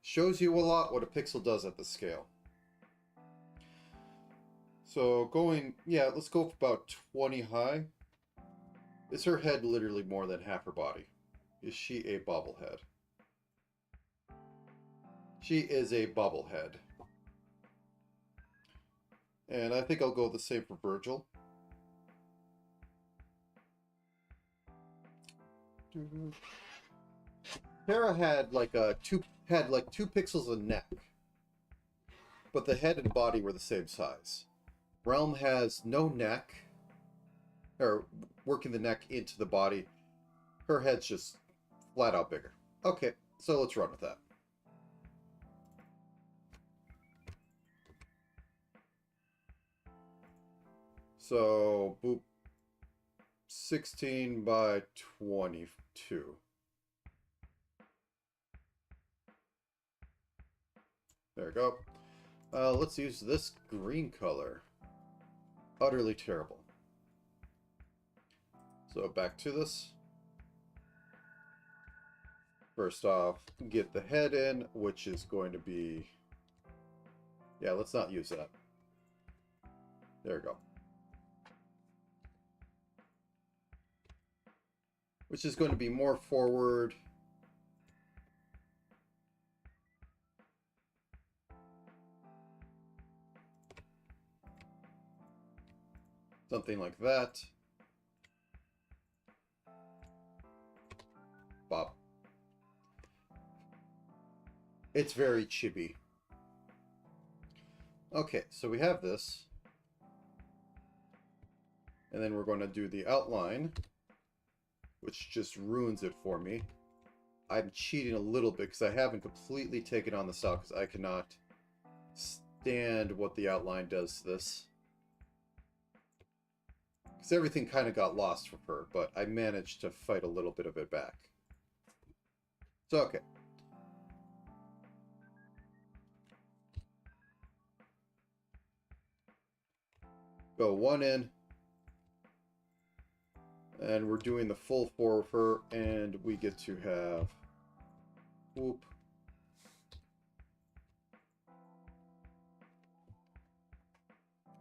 [SPEAKER 1] Shows you a lot what a pixel does at the scale. So going, yeah, let's go for about 20 high. Is her head literally more than half her body? Is she a bobblehead? She is a bobblehead. And I think I'll go the same for Virgil. Terra had like two pixels of neck, but the head and body were the same size. Realm has no neck, or working the neck into the body. Her head's just flat out bigger. Okay, so let's run with that. So, boop, 16 by 22. There we go. Let's use this green color. Utterly terrible. So back to this. First off, get the head in, which is going to be... Yeah, let's not use that. There we go. which is going to be more forward. Something like that. Bob. It's very chibi. Okay, so we have this. And then we're going to do the outline, which just ruins it for me. I'm cheating a little bit because I haven't completely taken on the style because I cannot stand what the outline does to this. Because everything kind of got lost from her, but I managed to fight a little bit of it back. So, okay. Go one in. And we're doing the full four of her, and we get to have... Whoop.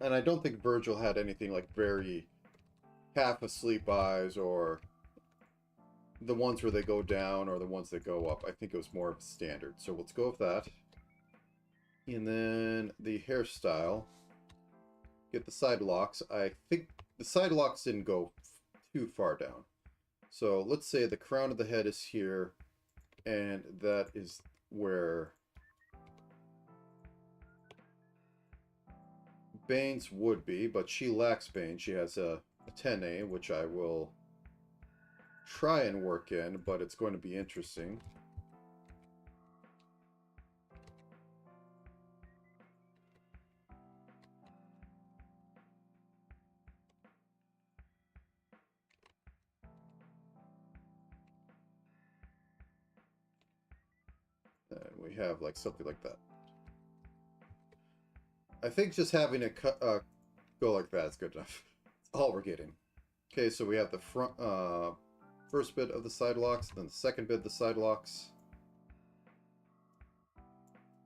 [SPEAKER 1] And I don't think Virgil had anything like very half-asleep eyes, or the ones where they go down, or the ones that go up. I think it was more of standard. So let's go with that. And then the hairstyle. Get the side locks. I think the side locks didn't go too far down. So let's say the crown of the head is here, and that is where Bane's would be, but she lacks Bane. She has a 10A, which I will try and work in, but it's going to be interesting. And we have like something like that. I think just having it go like that is good enough. That's all we're getting. Okay, so we have the front, first bit of the side locks, then the second bit of the side locks.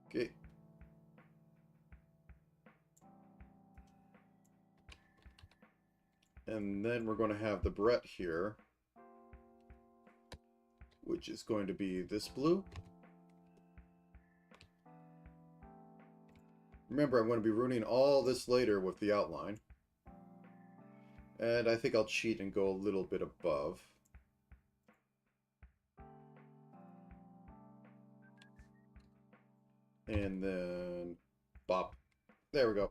[SPEAKER 1] Okay. And then we're going to have the barrette here, which is going to be this blue. Remember, I'm going to be ruining all this later with the outline. And I think I'll cheat and go a little bit above. And then bop. There we go.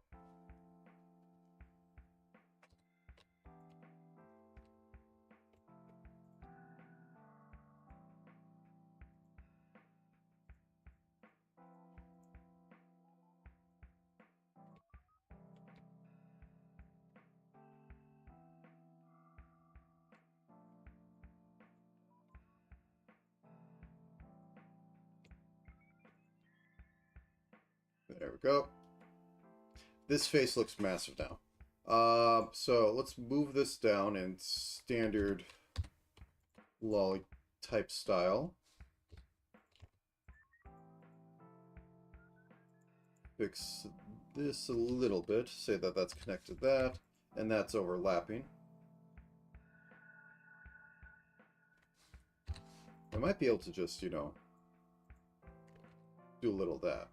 [SPEAKER 1] There we go. This face looks massive now. So let's move this down in standard lolly type style. Fix this a little bit, say that that's connected to that, and that's overlapping. I might be able to just, you know, do a little of that.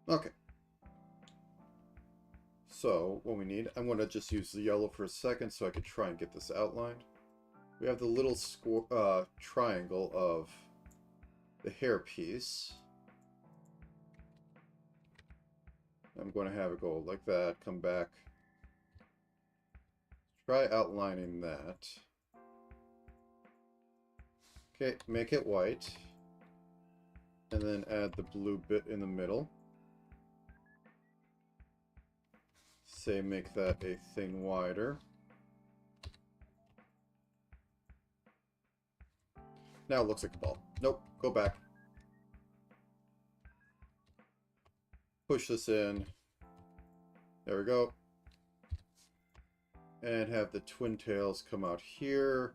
[SPEAKER 1] Okay. So, what we need, I'm going to just use the yellow for a second so I can try and get this outlined. We have the little triangle of the hair piece. I'm going to have it go like that, come back. Try outlining that. Okay, make it white. And then add the blue bit in the middle. Say make that a thing wider. Now it looks like a ball. Nope, go back. Push this in. There we go. And have the twin tails come out here.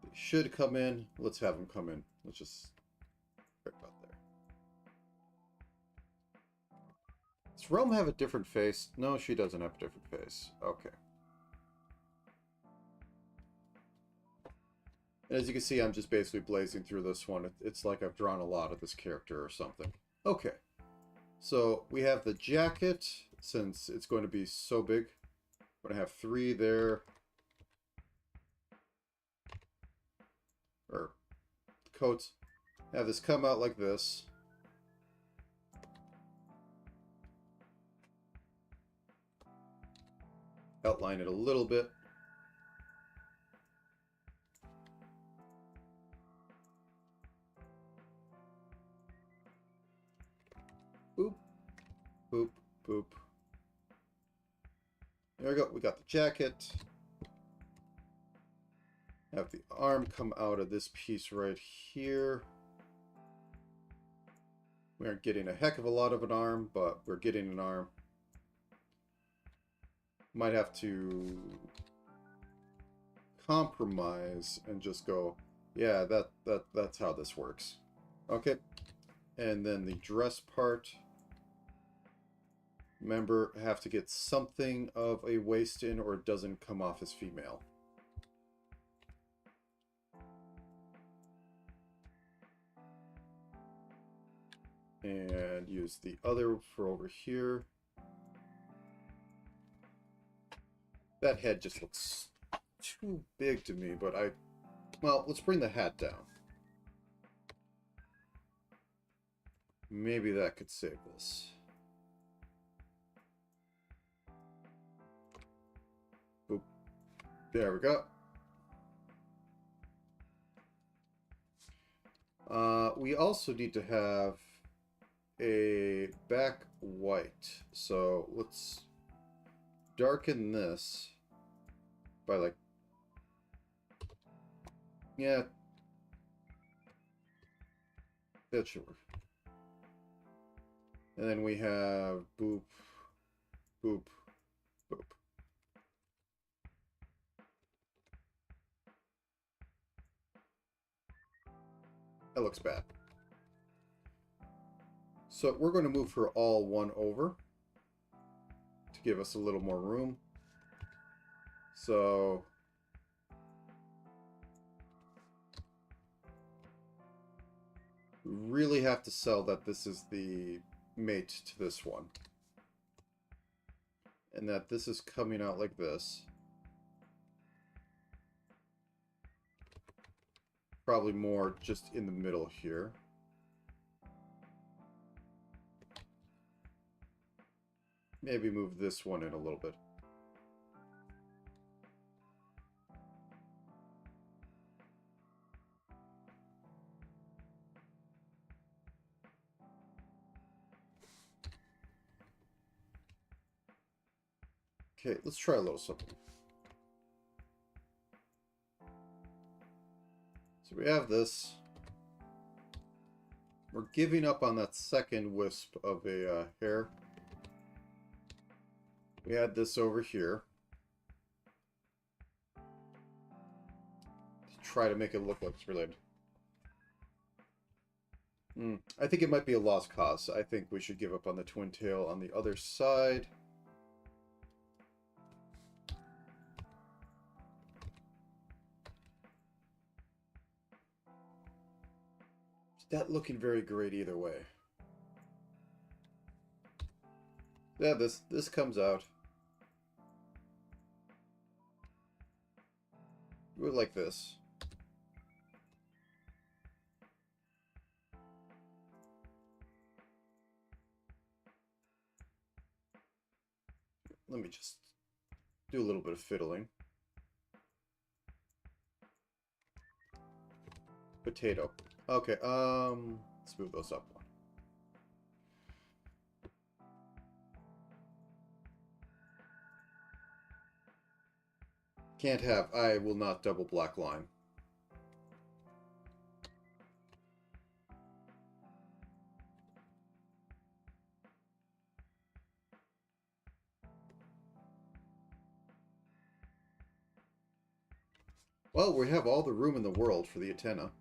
[SPEAKER 1] The should come in. Let's have him come in. Let's just right about there. Does Realm have a different face? No, she doesn't have a different face. Okay. And as you can see, I'm just basically blazing through this one. It's like I've drawn a lot of this character or something. Okay. So we have the jacket, since it's going to be so big. I'm going to have 3 there. Or coats. Have this come out like this. Outline it a little bit. Boop, boop, boop. There we go. We got the jacket. Have the arm come out of this piece right here. We aren't getting a heck of a lot of an arm, but we're getting an arm. Might have to compromise and just go, yeah, that's how this works. Okay. And then the dress part. Remember, have to get something of a waist in or it doesn't come off as female. And use the other for over here. That head just looks too big to me, but well, let's bring the hat down. Maybe that could save this. Boop. There we go. We also need to have a back white. So let's darken this by like, yeah, that should work. And then we have boop, boop, boop. That looks bad. So we're going to move her all 1 over to give us a little more room. So we really have to sell that this is the mate to this one. And that this is coming out like this. Probably more just in the middle here. Maybe move this one in a little bit. Okay, let's try a little something. So we have this. We're giving up on that second wisp of a hair. We had this over here. To try to make it look like it's related. I think it might be a lost cause. I think we should give up on the twin tail on the other side. It's not looking very great either way. Yeah, this comes out. Do it like this. Let me just do a little bit of fiddling. Potato. Okay, let's move those up one. Can't have. I will not double black line. Well, we have all the room in the world for the antenna.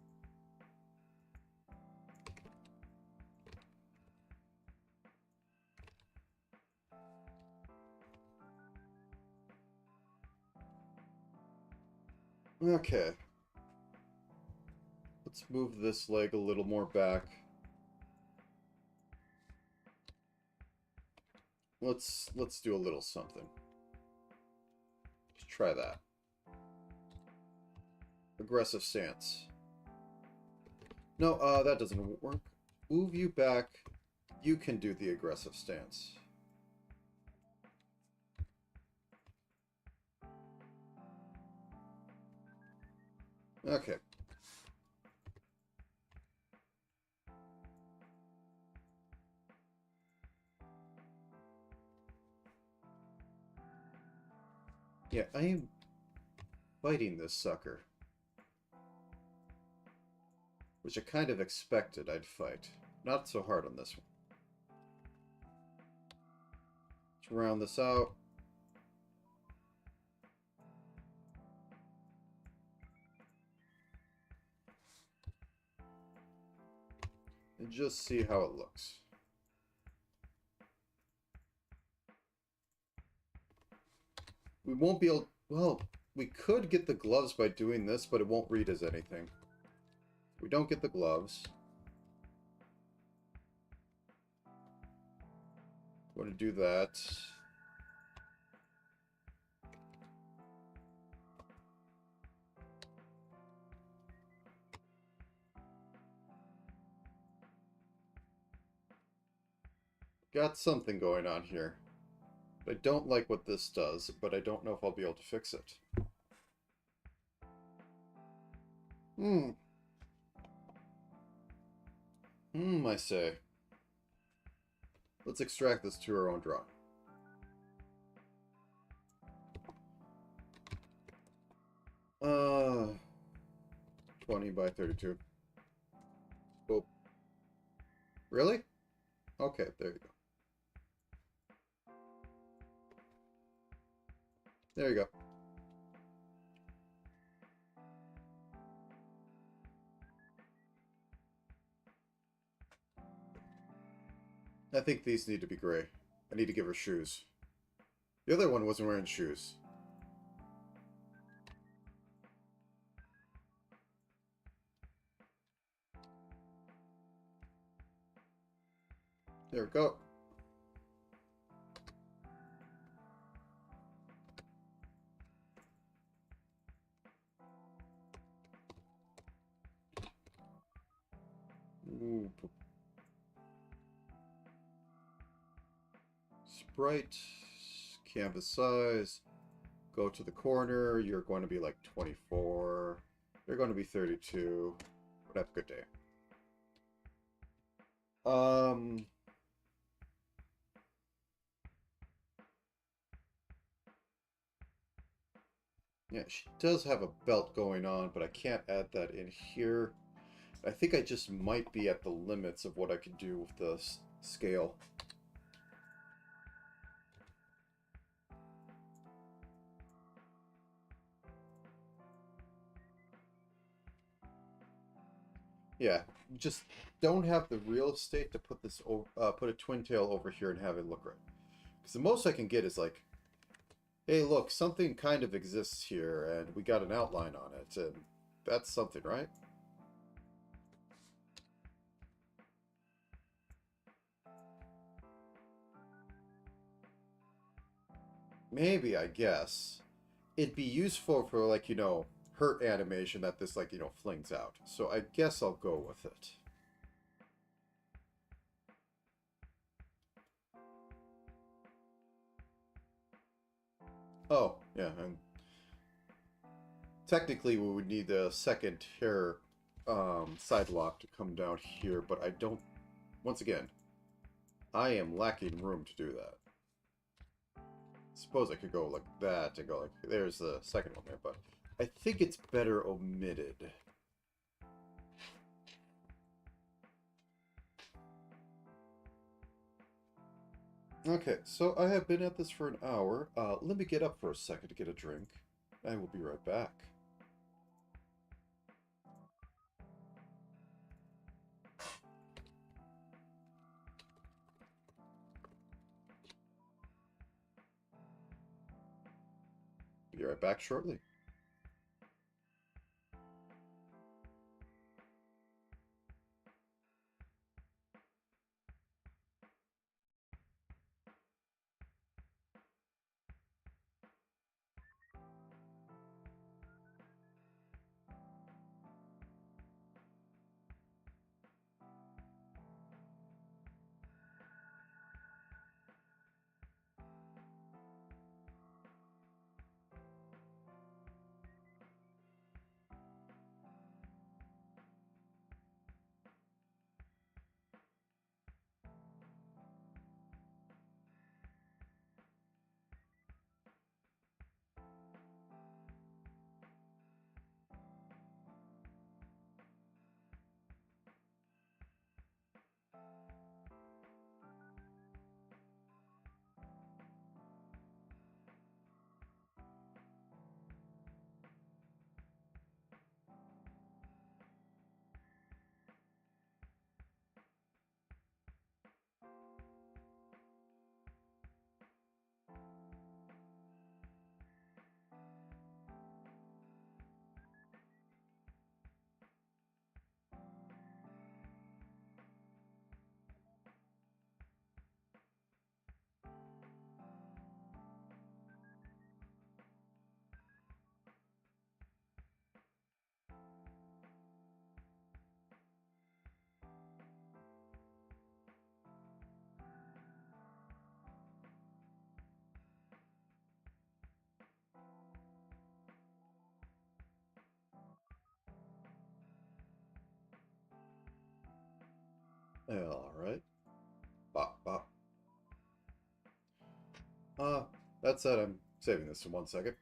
[SPEAKER 1] Okay. Let's move this leg a little more back. Let's do a little something. Let's try that. Aggressive stance. No, that doesn't work. Move you back. You can do the aggressive stance. Okay. Yeah, I am fighting this sucker. Which I kind of expected I'd fight. Not so hard on this one. Let's round this out. And just see how it looks. We won't be able... Well, we could get the gloves by doing this, but it won't read as anything. We don't get the gloves. I'm going to do that. Got something going on here. I don't like what this does, but I don't know if I'll be able to fix it. I say. Let's extract this to our own drawing. Uh, 20 by 32. Oh. Really? Okay, there you go. There you go. I think these need to be gray. I need to give her shoes. The other one wasn't wearing shoes. There we go. Ooh. Sprite, canvas size, go to the corner, you're going to be like 24, you're going to be 32, but have a good day. Yeah, she does have a belt going on, but I can't add that in here. I think I just might be at the limits of what I can do with the scale. Yeah, just don't have the real estate to put this put a twin tail over here and have it look right. Because the most I can get is like, hey, look, something kind of exists here, and we got an outline on it, and that's something, right? Maybe, I guess. It'd be useful for, like, you know, hurt animation that this, like, you know, flings out. So I guess I'll go with it. Oh, yeah, and technically we would need the second hair side lock to come down here, but I don't... Once again, I am lacking room to do that. Suppose I could go like that and go like, there's the second one there, but I think it's better omitted. Okay, so I have been at this for an hour. Let me get up for a second to get a drink. I will be right back. right back shortly. All right. Bop, bop. That said, I'm saving this in 1 second.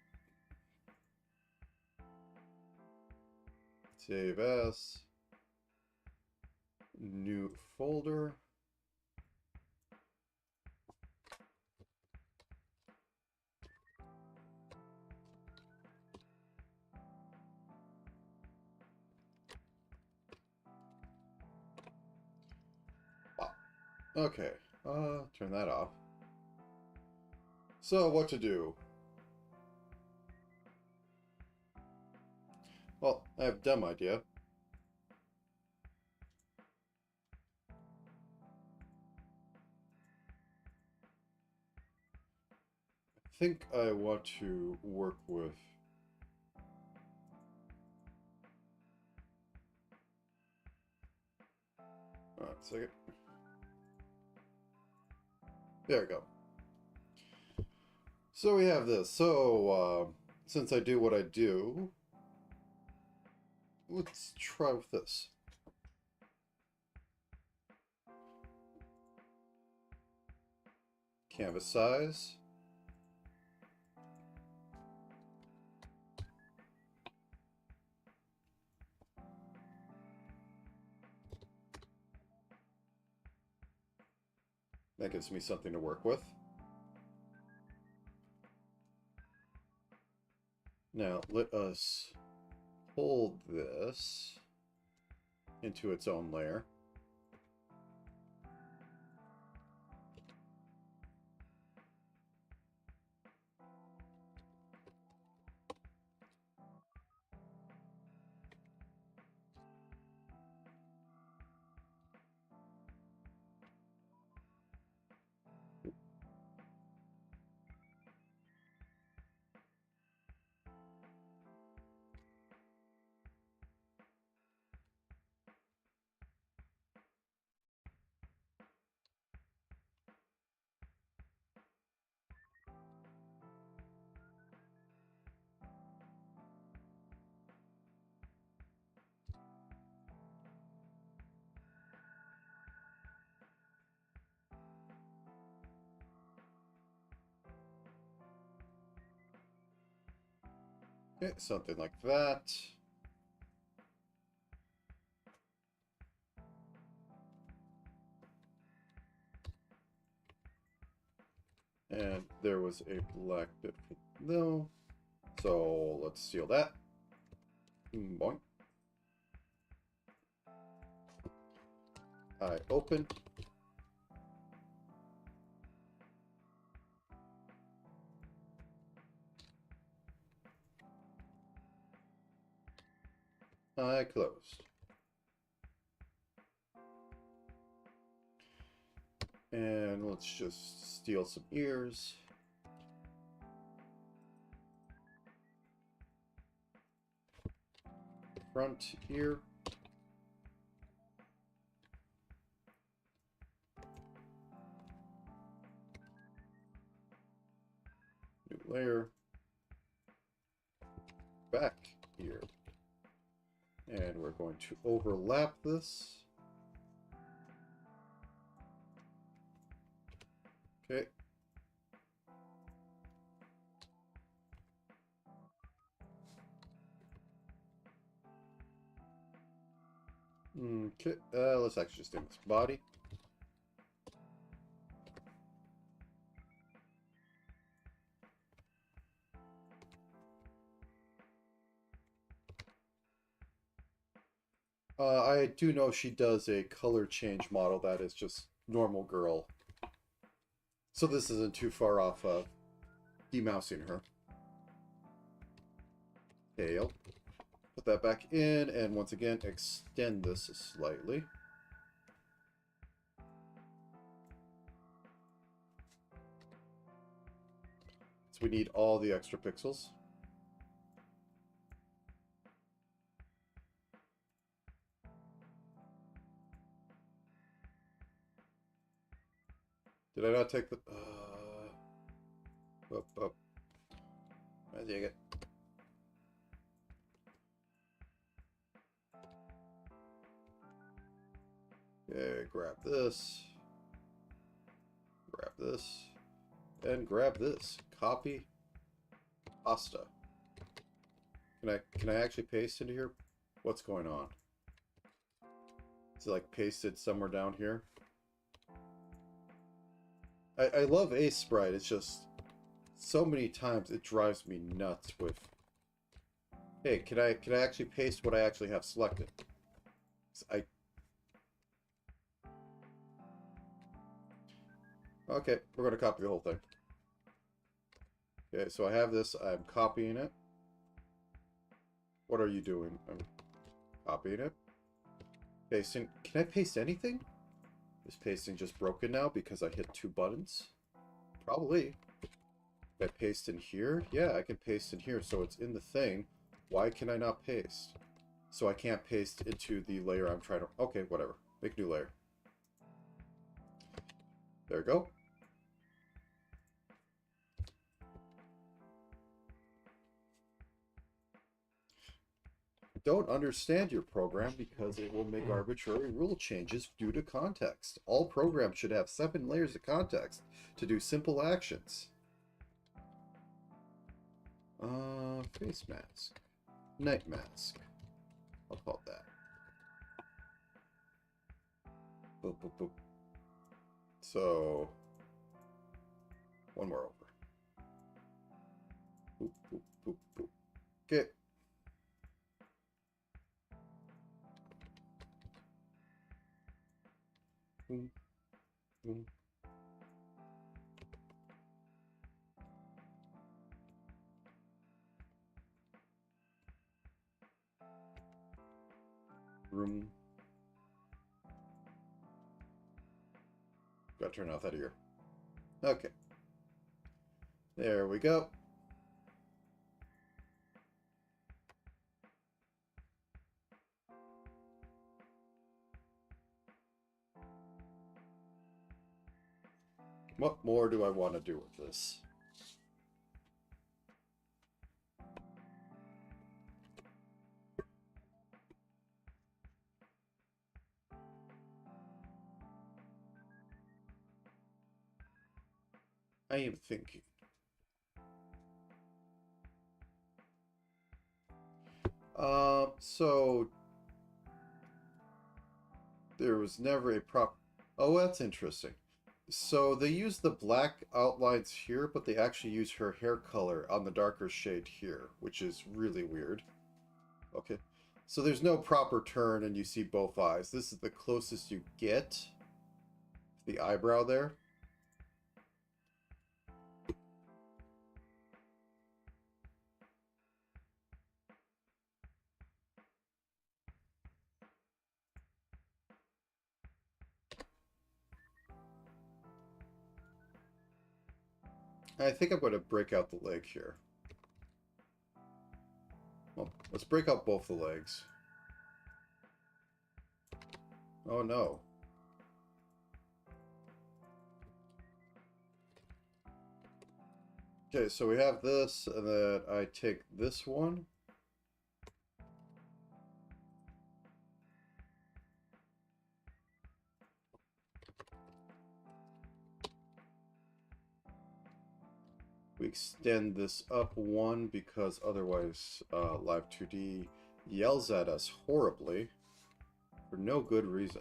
[SPEAKER 1] Save as. New folder. Bop. Okay, turn that off. So, what to do? Well, I have a dumb idea. I think I want to work with... Alright, a second. There we go. So we have this. So, since I do what I do, let's try with this. Canvas size. That gives me something to work with. Now, let us hold this into its own layer. Okay, something like that. And there was a black bit. No. So let's seal that. Boing. I open. eye closed. And let's just steal some ears. Front ear. New layer. Back ear. And we're going to overlap this. Okay. Okay, let's actually just do this body. I do know she does a color change model that is just normal girl. So this isn't too far off of demousing her. Tail. Put that back in, and once again, extend this slightly. So we need all the extra pixels. Did I not take the... Up. I dig it. Okay, grab this. Grab this. And grab this. Copy. Pasta. Can I actually paste into here? What's going on? Is it like pasted somewhere down here? I love Ace Sprite. It's just so many times it drives me nuts with, hey, can I actually paste what I actually have selected? Okay, we're going to copy the whole thing. Okay, so I have this. I'm copying it. What are you doing? I'm copying it. Pasting. Can I paste anything? Is pasting just broken now because I hit 2 buttons? Probably. Can I paste in here? Yeah, I can paste in here, so it's in the thing. Why can I not paste? So I can't paste into the layer I'm trying to... Okay, whatever. Make new layer. There we go. Don't understand your program because it will make arbitrary rule changes due to context. All programs should have 7 layers of context to do simple actions. Face mask. Night mask. I'll call it that. Boop, boop, boop. So, one more over. Boop, boop, boop, boop. Okay. Boom, boom. Room. Gotta turn off that ear. Okay. There we go. What more do I want to do with this? I am thinking. So there was never a prop. Oh, that's interesting. So they use the black outlines here, but they actually use her hair color on the darker shade here, which is really weird. Okay. So there's no proper turn and you see both eyes. This is the closest you get to the eyebrow there. I think I'm going to break out the leg here. Well, let's break out both the legs. Oh no. Okay, so we have this, and then I take this one. We extend this up one because otherwise Live 2D yells at us horribly for no good reason.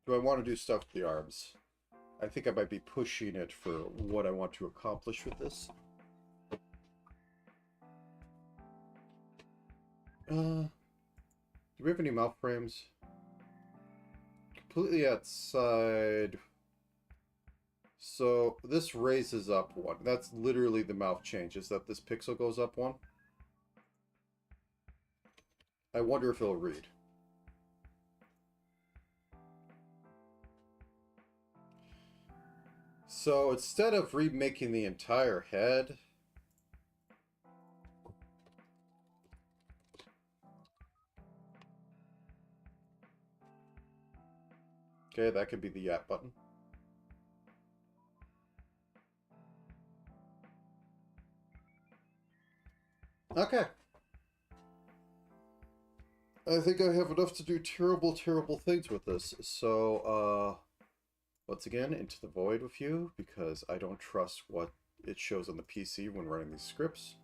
[SPEAKER 1] Do I want to do stuff with the arms? I think I might be pushing it for what I want to accomplish with this. Do we have any mouth frames? Completely outside. So this raises up one. That's literally the mouth change, is that this pixel goes up one. I wonder if it'll read. So instead of remaking the entire head, okay, that could be the yap button. Okay. I think I have enough to do terrible, terrible things with this. So, once again, into the void with you, because I don't trust what it shows on the PC when running these scripts.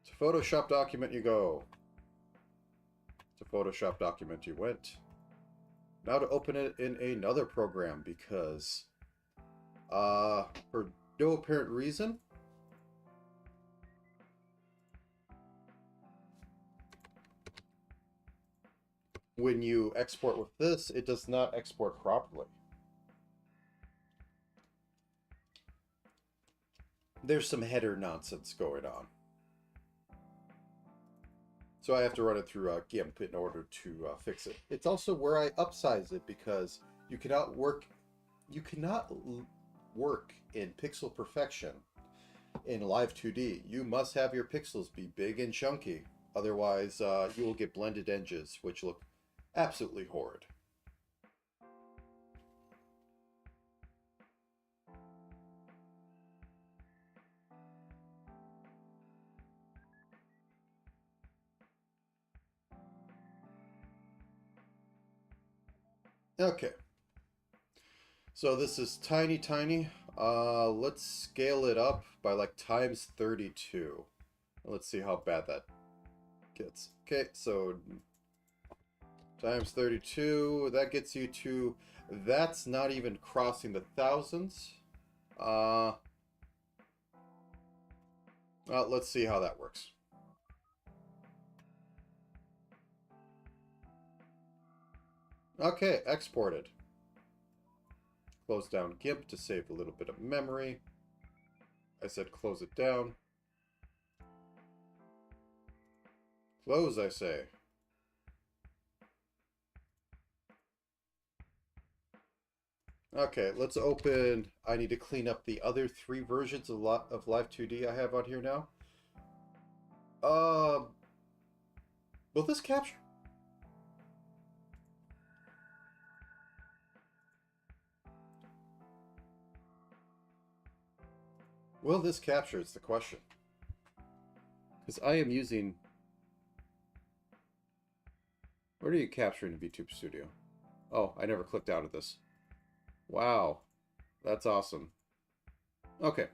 [SPEAKER 1] To Photoshop document you go. To Photoshop document you went. Now to open it in another program, because, for no apparent reason, when you export with this, it does not export properly. There's some header nonsense going on. So I have to run it through GIMP in order to fix it. It's also where I upsize it, because you cannot work in pixel perfection in Live 2D. You must have your pixels be big and chunky. Otherwise, you will get blended edges, which look absolutely horrid. Okay. So this is tiny, tiny. Let's scale it up by like times 32. Let's see how bad that gets. Okay, so times 32, that gets you to, that's not even crossing the thousands. Let's see how that works. Okay, exported. Close down GIMP to save a little bit of memory. I said close it down. Close, I say. Okay, let's open. I need to clean up the other 3 versions of Live 2D I have on here now. Will this capture? Will this capture is the question. Because I am using... Where are you capturing in VTuber Studio? Oh, I never clicked out of this. Wow. That's awesome. Okay.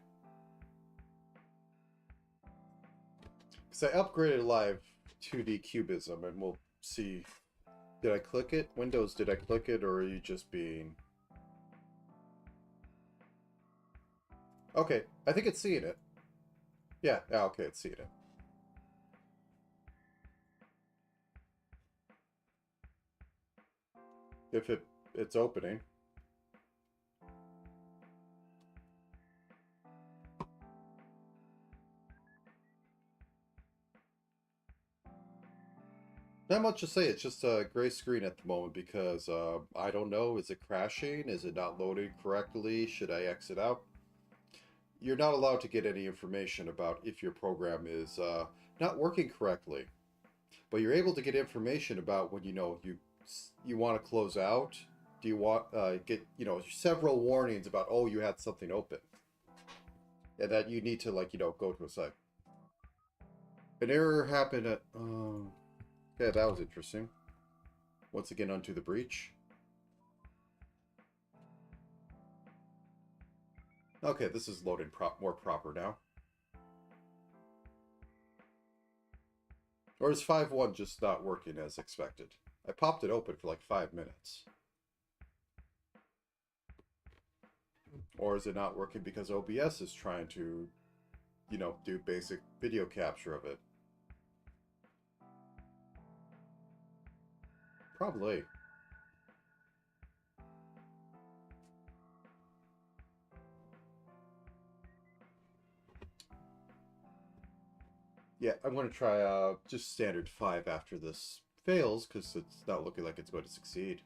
[SPEAKER 1] Because I upgraded Live 2D Cubism, and we'll see. Did I click it? Windows, did I click it, or are you just being... Okay, I think it's seeing it. Yeah, okay, it's seeing it. If it's opening. Not much to say. It's just a gray screen at the moment because I don't know. Is it crashing? Is it not loading correctly? Should I exit out? You're not allowed to get any information about if your program is not working correctly, but you're able to get information about when you want to close out. Do you want get several warnings about, oh, you had something open and that you need to go to a site. An error happened at yeah, that was interesting. Once again, onto the breach. Okay, this is loading more proper now. Or is 5.1 just not working as expected? I popped it open for like 5 minutes. Or is it not working because OBS is trying to, do basic video capture of it? Probably. Yeah, I'm going to try just standard 5 after this fails, because it's not looking like it's going to succeed.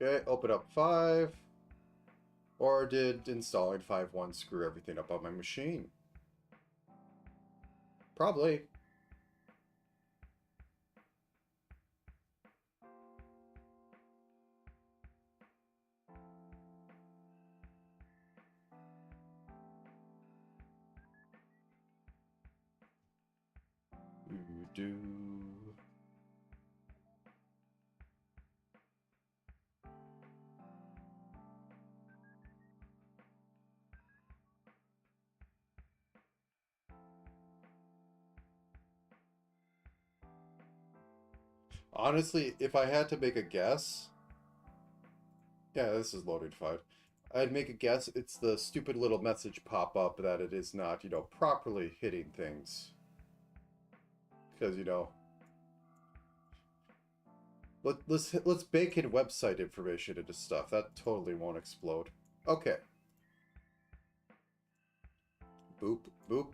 [SPEAKER 1] Okay, open up 5. Or did installing 5.1 screw everything up on my machine? Probably. Do. Honestly, if I had to make a guess, yeah, this is loading 5. I'd make a guess it's the stupid little message pop up that it is not, properly hitting things. Because, let's bake in website information into stuff. That totally won't explode. Okay. Boop, boop.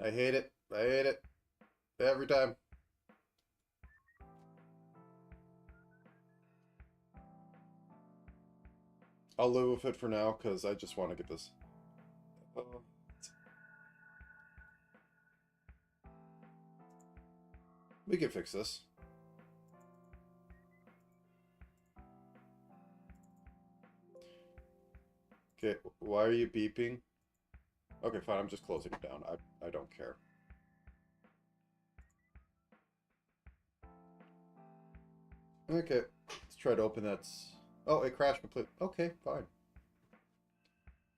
[SPEAKER 1] I hate it. I hate it. Every time. I'll live with it for now, because I just want to get this. We can fix this. Okay, why are you beeping? Okay, fine, I'm just closing it down. I don't care. Okay, let's try to open that. Oh, it crashed completely. Okay, fine.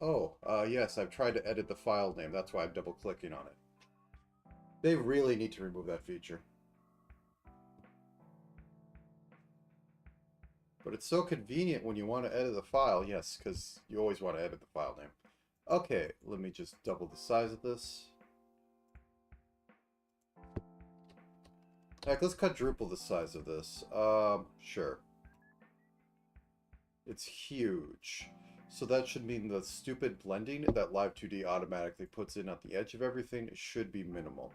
[SPEAKER 1] Oh, yes, I've tried to edit the file name. That's why I'm double-clicking on it. They really need to remove that feature. But it's so convenient when you want to edit the file. Yes, because you always want to edit the file name. Okay, let me just double the size of this. Alright, let's quadruple the size of this. Sure. It's huge. So that should mean the stupid blending that Live 2D automatically puts in at the edge of everything should be minimal.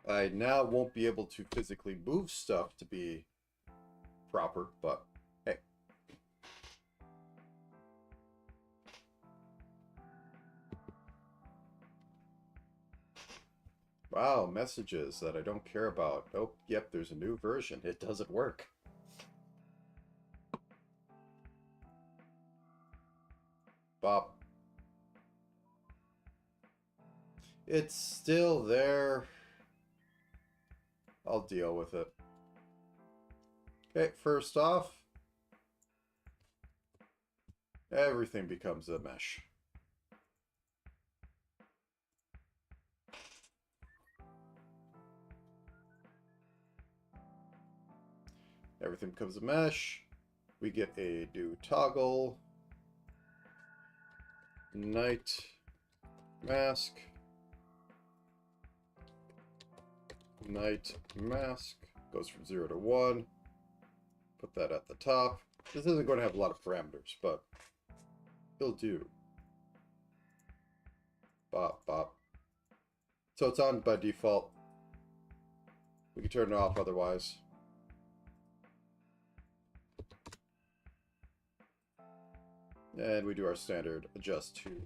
[SPEAKER 1] I now won't be able to physically move stuff to be proper, but hey. Wow, messages that I don't care about. Oh, yep, there's a new version. It doesn't work. Bop. It's still there. I'll deal with it. Okay, first off, everything becomes a mesh. Everything becomes a mesh. We get a new toggle. night mask, night mask, goes from 0 to 1. Put that at the top. This isn't going to have a lot of parameters, but it'll do. Bop, bop. So it's on by default. We can turn it off otherwise. And we do our standard adjust to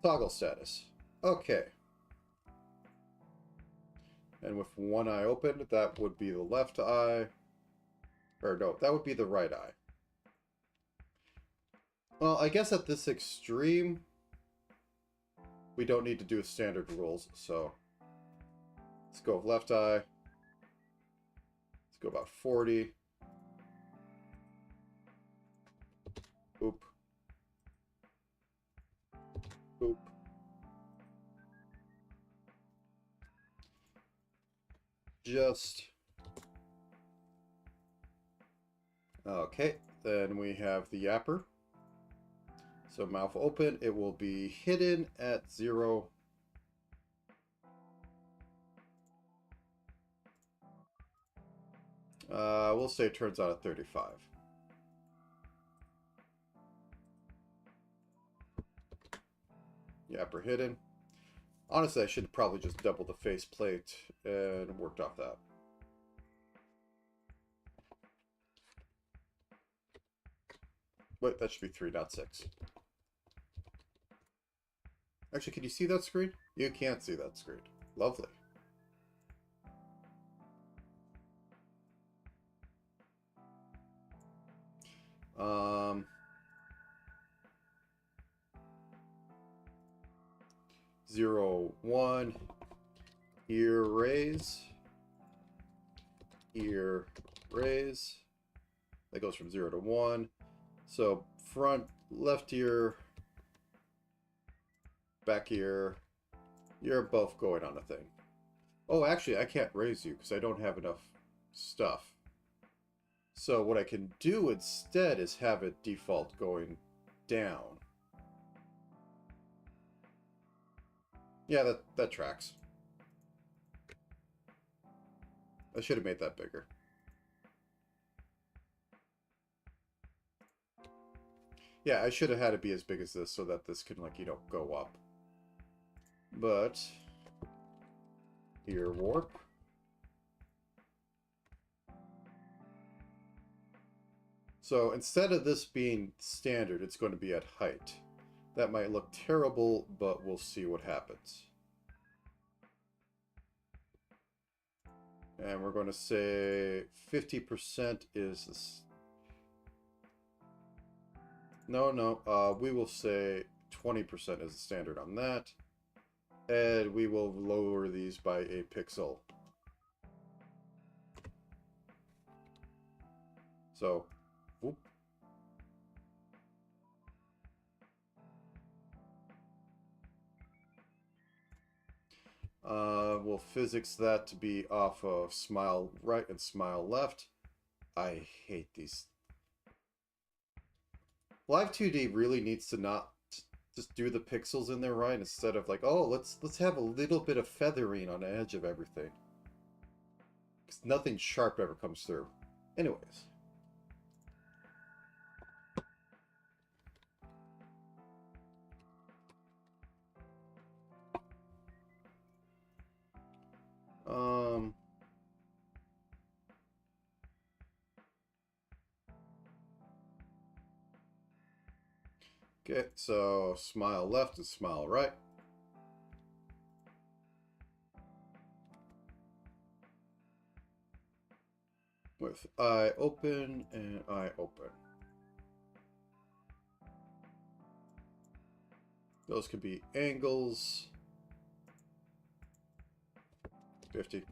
[SPEAKER 1] toggle status. Okay. And with one eye open, that would be the left eye. Or no, that would be the right eye. Well, I guess at this extreme, we don't need to do standard rules, so let's go with left eye. Let's go about 40. Oop. Oop. Just. Okay, then we have the yapper. So mouth open, it will be hidden at 0. We'll say it turns out at 35. Yapper hidden. Honestly, I should probably just double the faceplate and worked off that. Wait, that should be 3, not 6. Actually, can you see that screen? You can't see that screen. Lovely. Zero, 1, ear raise, ear raise. That goes from 0 to 1. So front left ear, back ear, you're both going on a thing. Oh, actually, I can't raise you because I don't have enough stuff. So what I can do instead is have it default going down. Yeah, that tracks. I should have made that bigger. Yeah, I should have had it be as big as this so that this can, like, you know, go up. But ear warp. So instead of this being standard, it's going to be at height. That might look terrible, but we'll see what happens. And we're going to say 50% is this. No, we will say 20% is the standard on that. And we will lower these by a pixel. So, whoop. We'll physics that to be off of smile right and smile left. I hate these. Live 2D really needs to not just do the pixels in there right instead of like, oh, let's have a little bit of feathering on the edge of everything. Because nothing sharp ever comes through. Anyways. Okay, so smile left and smile right. With eye open and eye open. Those could be angles. 50.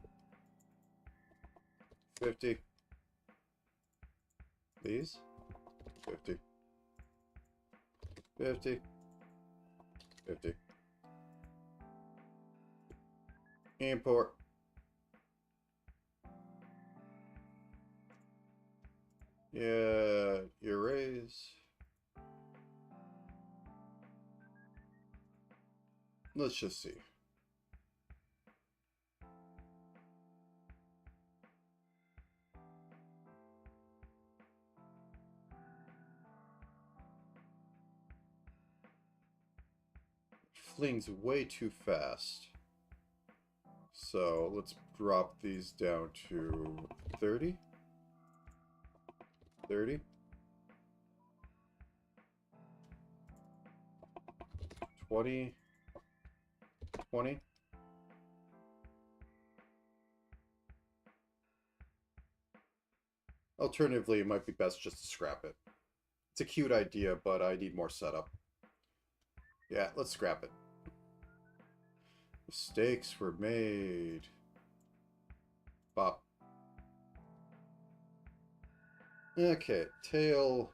[SPEAKER 1] 50. These. 50. 50. 50. Import. Yeah, erase. let's just see. Fling's way too fast. So let's drop these down to 30. 30. 20. 20. Alternatively, it might be best just to scrap it. It's a cute idea, but I need more setup. Yeah, let's scrap it. Mistakes were made. Bop. Okay, tail.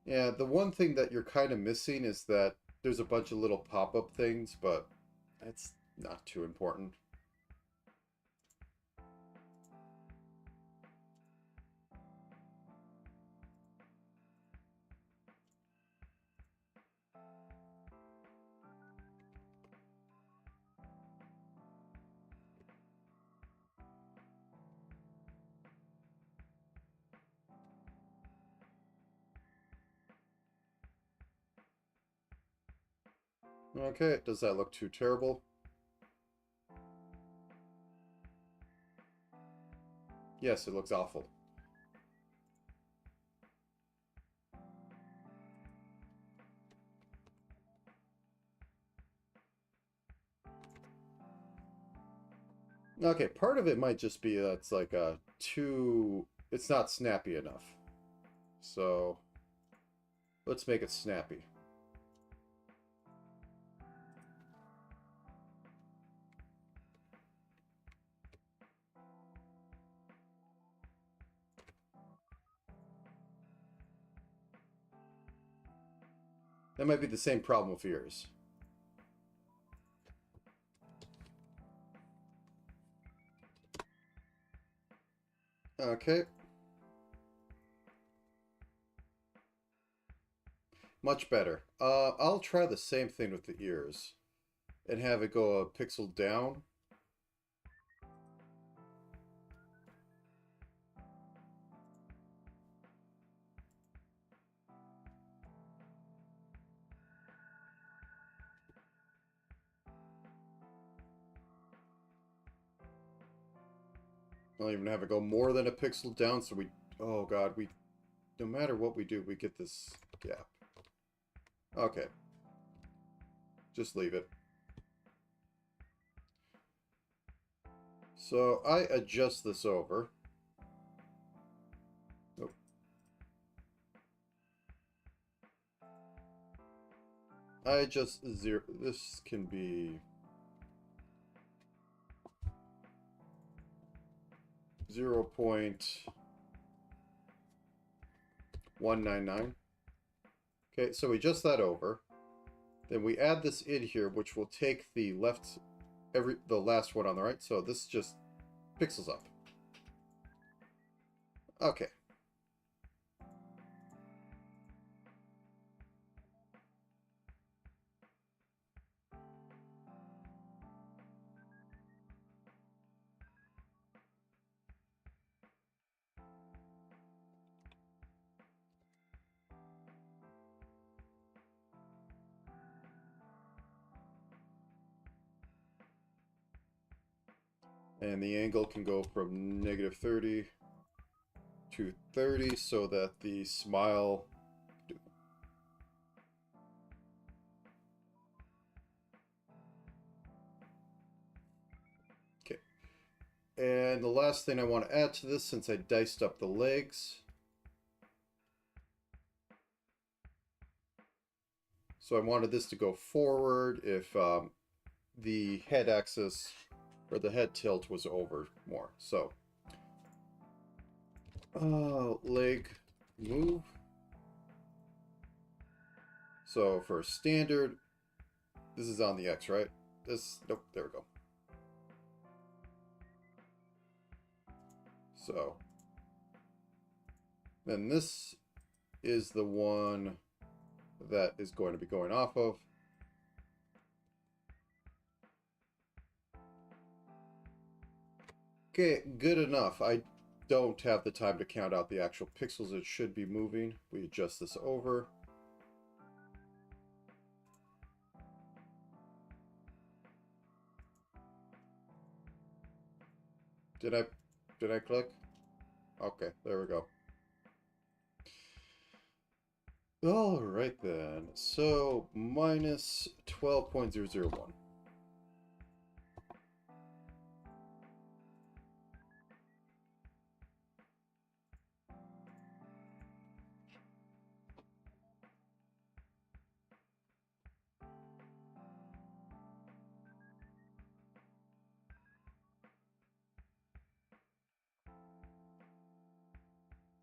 [SPEAKER 1] Yeah, the one thing that you're kind of missing is that there's a bunch of little pop-up things, but it's not too important. Okay, does that look too terrible? Yes, it looks awful. Okay, part of it might just be that it's like it's not snappy enough. So, let's make it snappy. That might be the same problem with yours. Okay. Much better. I'll try the same thing with the ears. And have it go a pixel down. I'll even have it go more than a pixel down so we... Oh god, no matter what we do, we get this gap. Okay. Just leave it. So I adjust this over. Nope. I adjust zero. This can be 0.199. Okay, so we adjust that over. Then we add this in here, which will take the last one on the right. So this just pixels up. Okay. And the angle can go from -30 to 30 so that the smile... Okay. And the last thing I want to add to this, since I diced up the legs... So I wanted this to go forward if the head axis... or the head tilt was over more. So, leg move. So for standard, this is on the X, right? Nope, there we go. So, And this is the one that is going to be going off of. Okay, good enough. I don't have the time to count out the actual pixels it should be moving. We adjust this over. Did I click? Okay, there we go. All right then. So minus 12.001.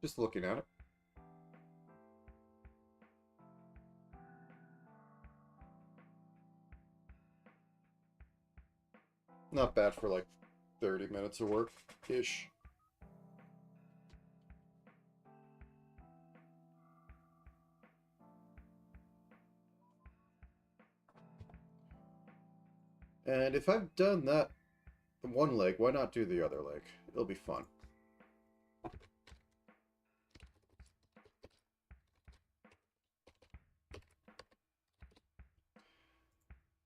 [SPEAKER 1] Just looking at it. Not bad for like 30 minutes of work-ish. And if I've done that one leg, why not do the other leg? It'll be fun.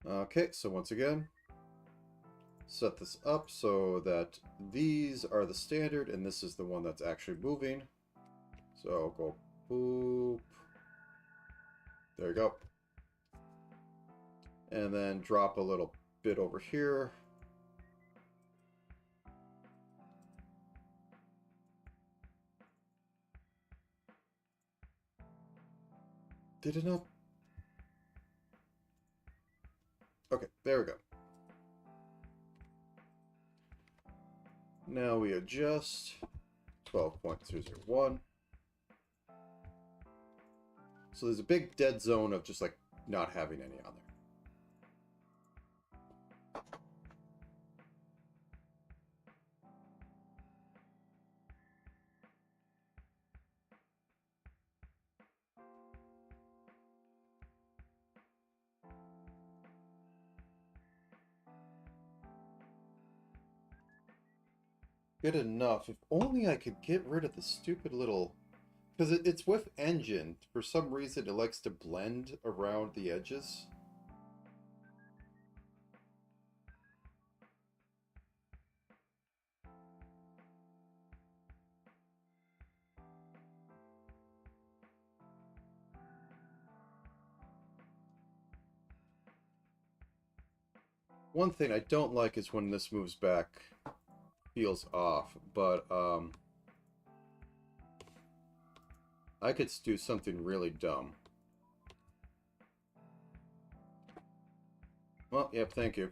[SPEAKER 1] Okay, so once again, set this up so that these are the standard and this is the one that's actually moving. So I'll go boop. There you go. And then drop a little bit over here. Did it not? Okay, there we go. Now we adjust 12.201. So there's a big dead zone of just like not having any on there. Good enough. If only I could get rid of the stupid little... Because it's with engine. For some reason, it likes to blend around the edges. One thing I don't like is when this moves back, feels off, but I could do something really dumb. Well, yep, thank you.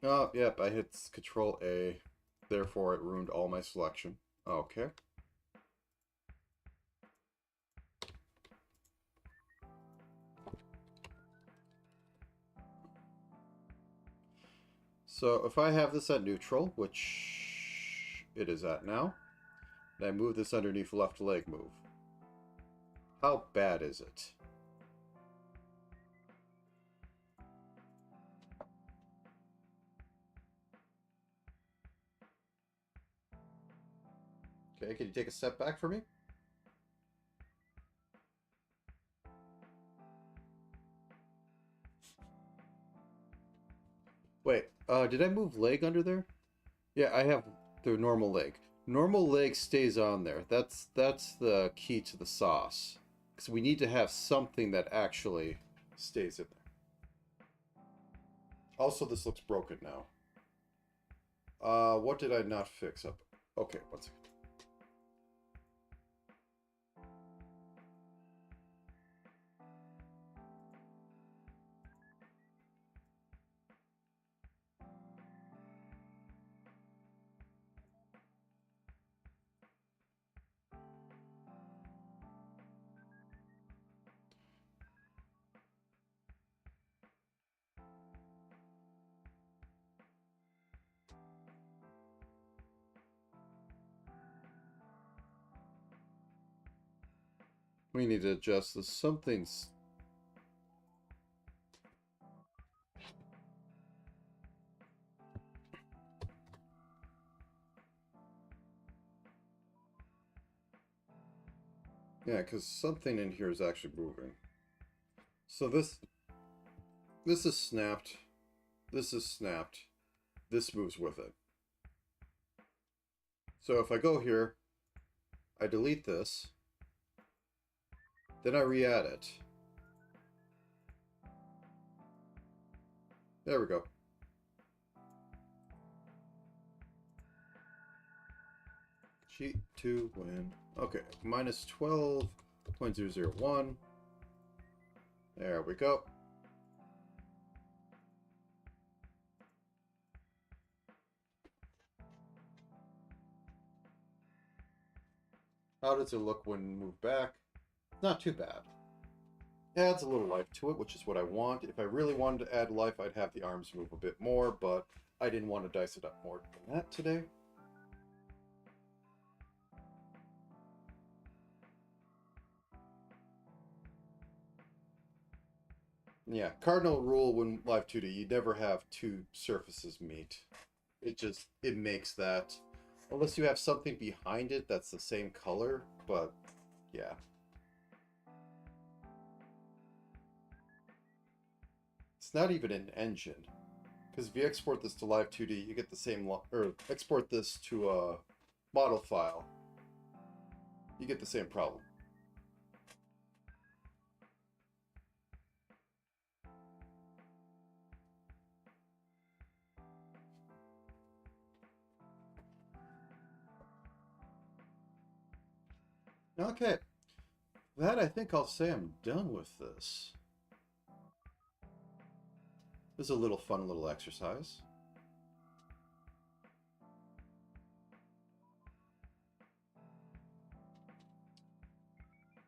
[SPEAKER 1] Oh, yep, I hit Control A, therefore it ruined all my selection. Okay. So if I have this at neutral, which it is at now, and I move this underneath left leg move, how bad is it? Okay, can you take a step back for me? Wait, did I move leg under there? Yeah, I have the normal leg. Normal leg stays on there. That's the key to the sauce. Because we need to have something that actually stays in there. Also, this looks broken now. What did I not fix up? Okay, one second. We need to adjust this. Something's... Yeah, because something in here is actually moving. So this is snapped. This is snapped. This moves with it. So if I go here, I delete this, then I re-add it. There we go. Cheat to win. Okay, minus 12.001. There we go. How does it look when moved back? Not too bad. Adds a little life to it, which is what I want. If I really wanted to add life, I'd have the arms move a bit more, but I didn't want to dice it up more than that today. Yeah, cardinal rule when live 2D, you never have two surfaces meet. It makes that. Unless you have something behind it that's the same color, but yeah. It's not even an engine. Because if you export this to live 2D, you get the same, or export this to a model file, you get the same problem. Okay. That, I think I'll say I'm done with this. This is a little fun little exercise.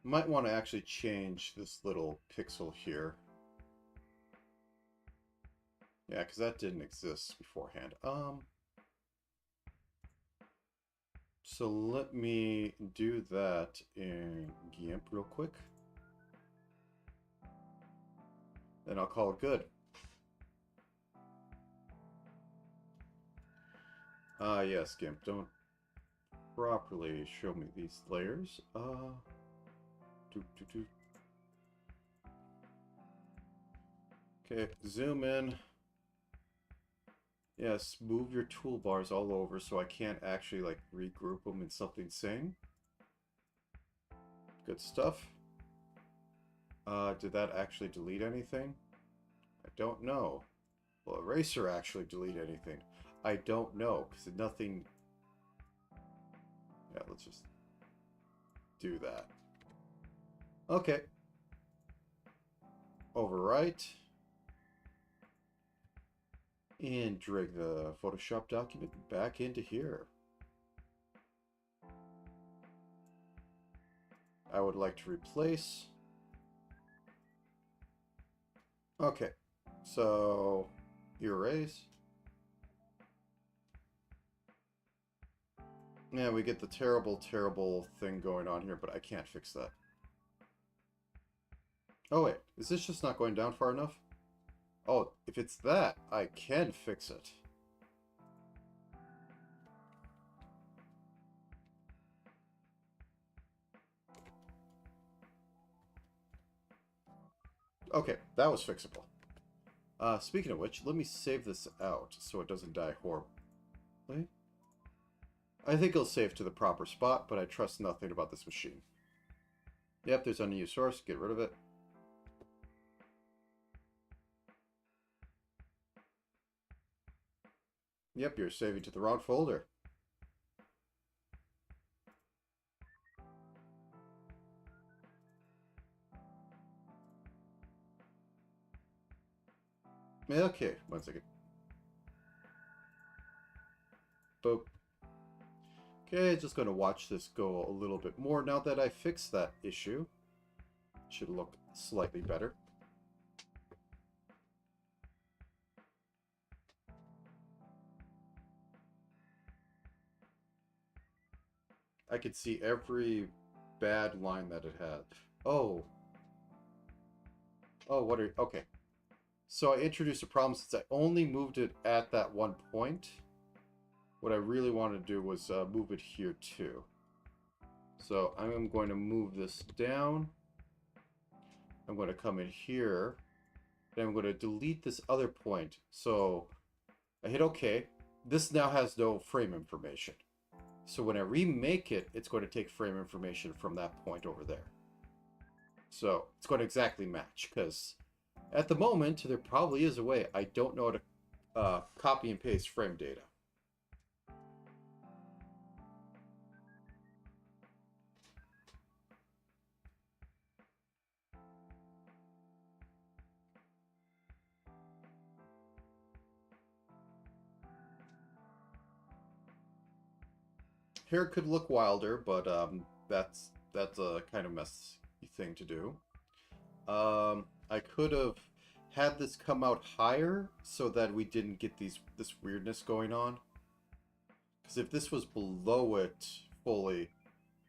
[SPEAKER 1] Might want to actually change this little pixel here. Yeah, because that didn't exist beforehand. So let me do that in GIMP real quick. Then I'll call it good. Yes, GIMP, don't properly show me these layers. Okay, zoom in. Yes, move your toolbars all over so I can't actually like regroup them in something same. Good stuff. Did that actually delete anything? I don't know. Will eraser actually delete anything? I don't know, because nothing... Yeah, let's just do that. Okay. Overwrite. And drag the Photoshop document back into here. I would like to replace. Okay, so erase. Yeah, we get the terrible, terrible thing going on here, but I can't fix that. Oh wait, is this just not going down far enough? Oh, if it's that, I can fix it. Okay, that was fixable. Speaking of which, let me save this out so it doesn't die horribly. I think it'll save to the proper spot, but I trust nothing about this machine. Yep, there's unused source. Get rid of it. Yep, you're saving to the wrong folder. Okay, 1 second. Boop. Okay, just going to watch this go a little bit more. Now that I fixed that issue, it should look slightly better. I could see every bad line that it had. Oh. Oh, what are... Okay. So I introduced a problem since I only moved it at that one point. What I really wanted to do was move it here too. So I'm going to move this down. I'm going to come in here. Then I'm going to delete this other point. So I hit OK. This now has no frame information. So when I remake it, it's going to take frame information from that point over there. So it's going to exactly match, because at the moment, there probably is a way. I don't know how to copy and paste frame data. Hair could look wilder, but that's a kind of messy thing to do. I could have had this come out higher so that we didn't get this weirdness going on. Because if this was below it fully,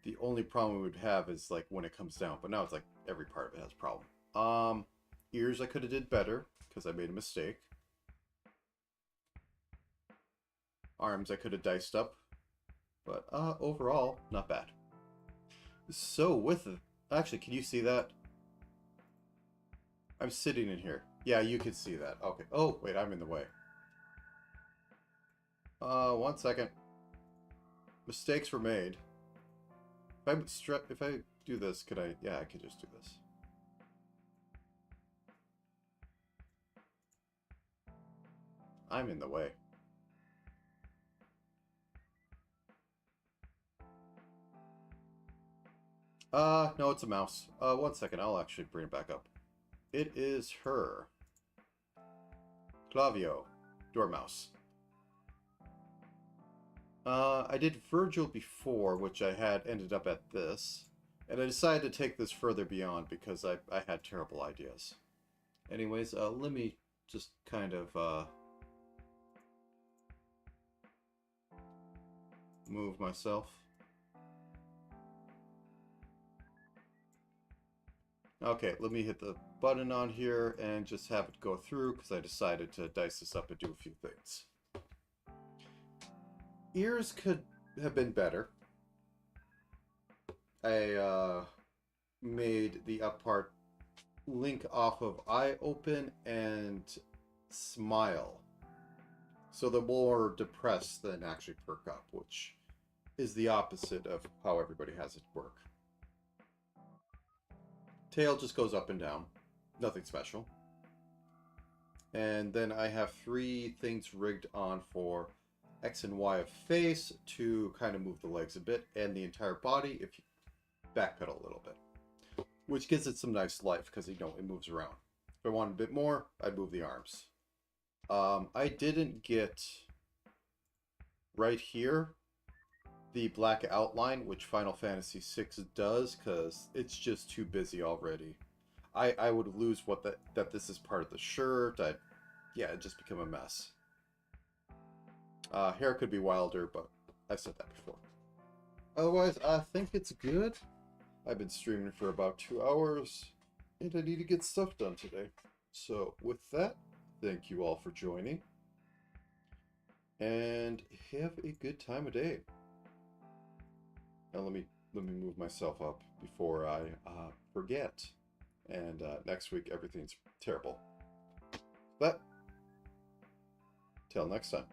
[SPEAKER 1] the only problem we would have is like when it comes down. But now it's like every part of it has a problem. Ears I could have did better because I made a mistake. Arms I could have diced up. But overall, not bad. So with it, actually, can you see that? I'm sitting in here. Yeah, you can see that. Okay. Oh, wait, I'm in the way. 1 second. Mistakes were made. If I do this, could I? Yeah, I could just do this. I'm in the way. No, it's a mouse. 1 second, I'll actually bring it back up. It is her. Clavio. Dormouse. I did Virgil before, which I had ended up at this. And I decided to take this further beyond because I had terrible ideas. Anyways, let me just kind of move myself. Okay, let me hit the button on here and just have it go through because I decided to dice this up and do a few things. Ears could have been better. I made the up part link off of eye open and smile. So they're more depressed than actually perk up, which is the opposite of how everybody has it work. Tail just goes up and down. Nothing special. And then I have 3 things rigged on for X and Y of face to kind of move the legs a bit, and the entire body if you backpedal a little bit. Which gives it some nice life, because you know it moves around. If I wanted a bit more, I'd move the arms. I didn't get right here the black outline, which Final Fantasy VI does, because it's just too busy already. I would lose that this is part of the shirt. Yeah, it'd just become a mess. Hair could be wilder, but I've said that before. Otherwise, I think it's good. I've been streaming for about 2 hours, and I need to get stuff done today. So with that, thank you all for joining, and have a good time of day. Now let me move myself up before I forget. And next week everything's terrible. But till next time.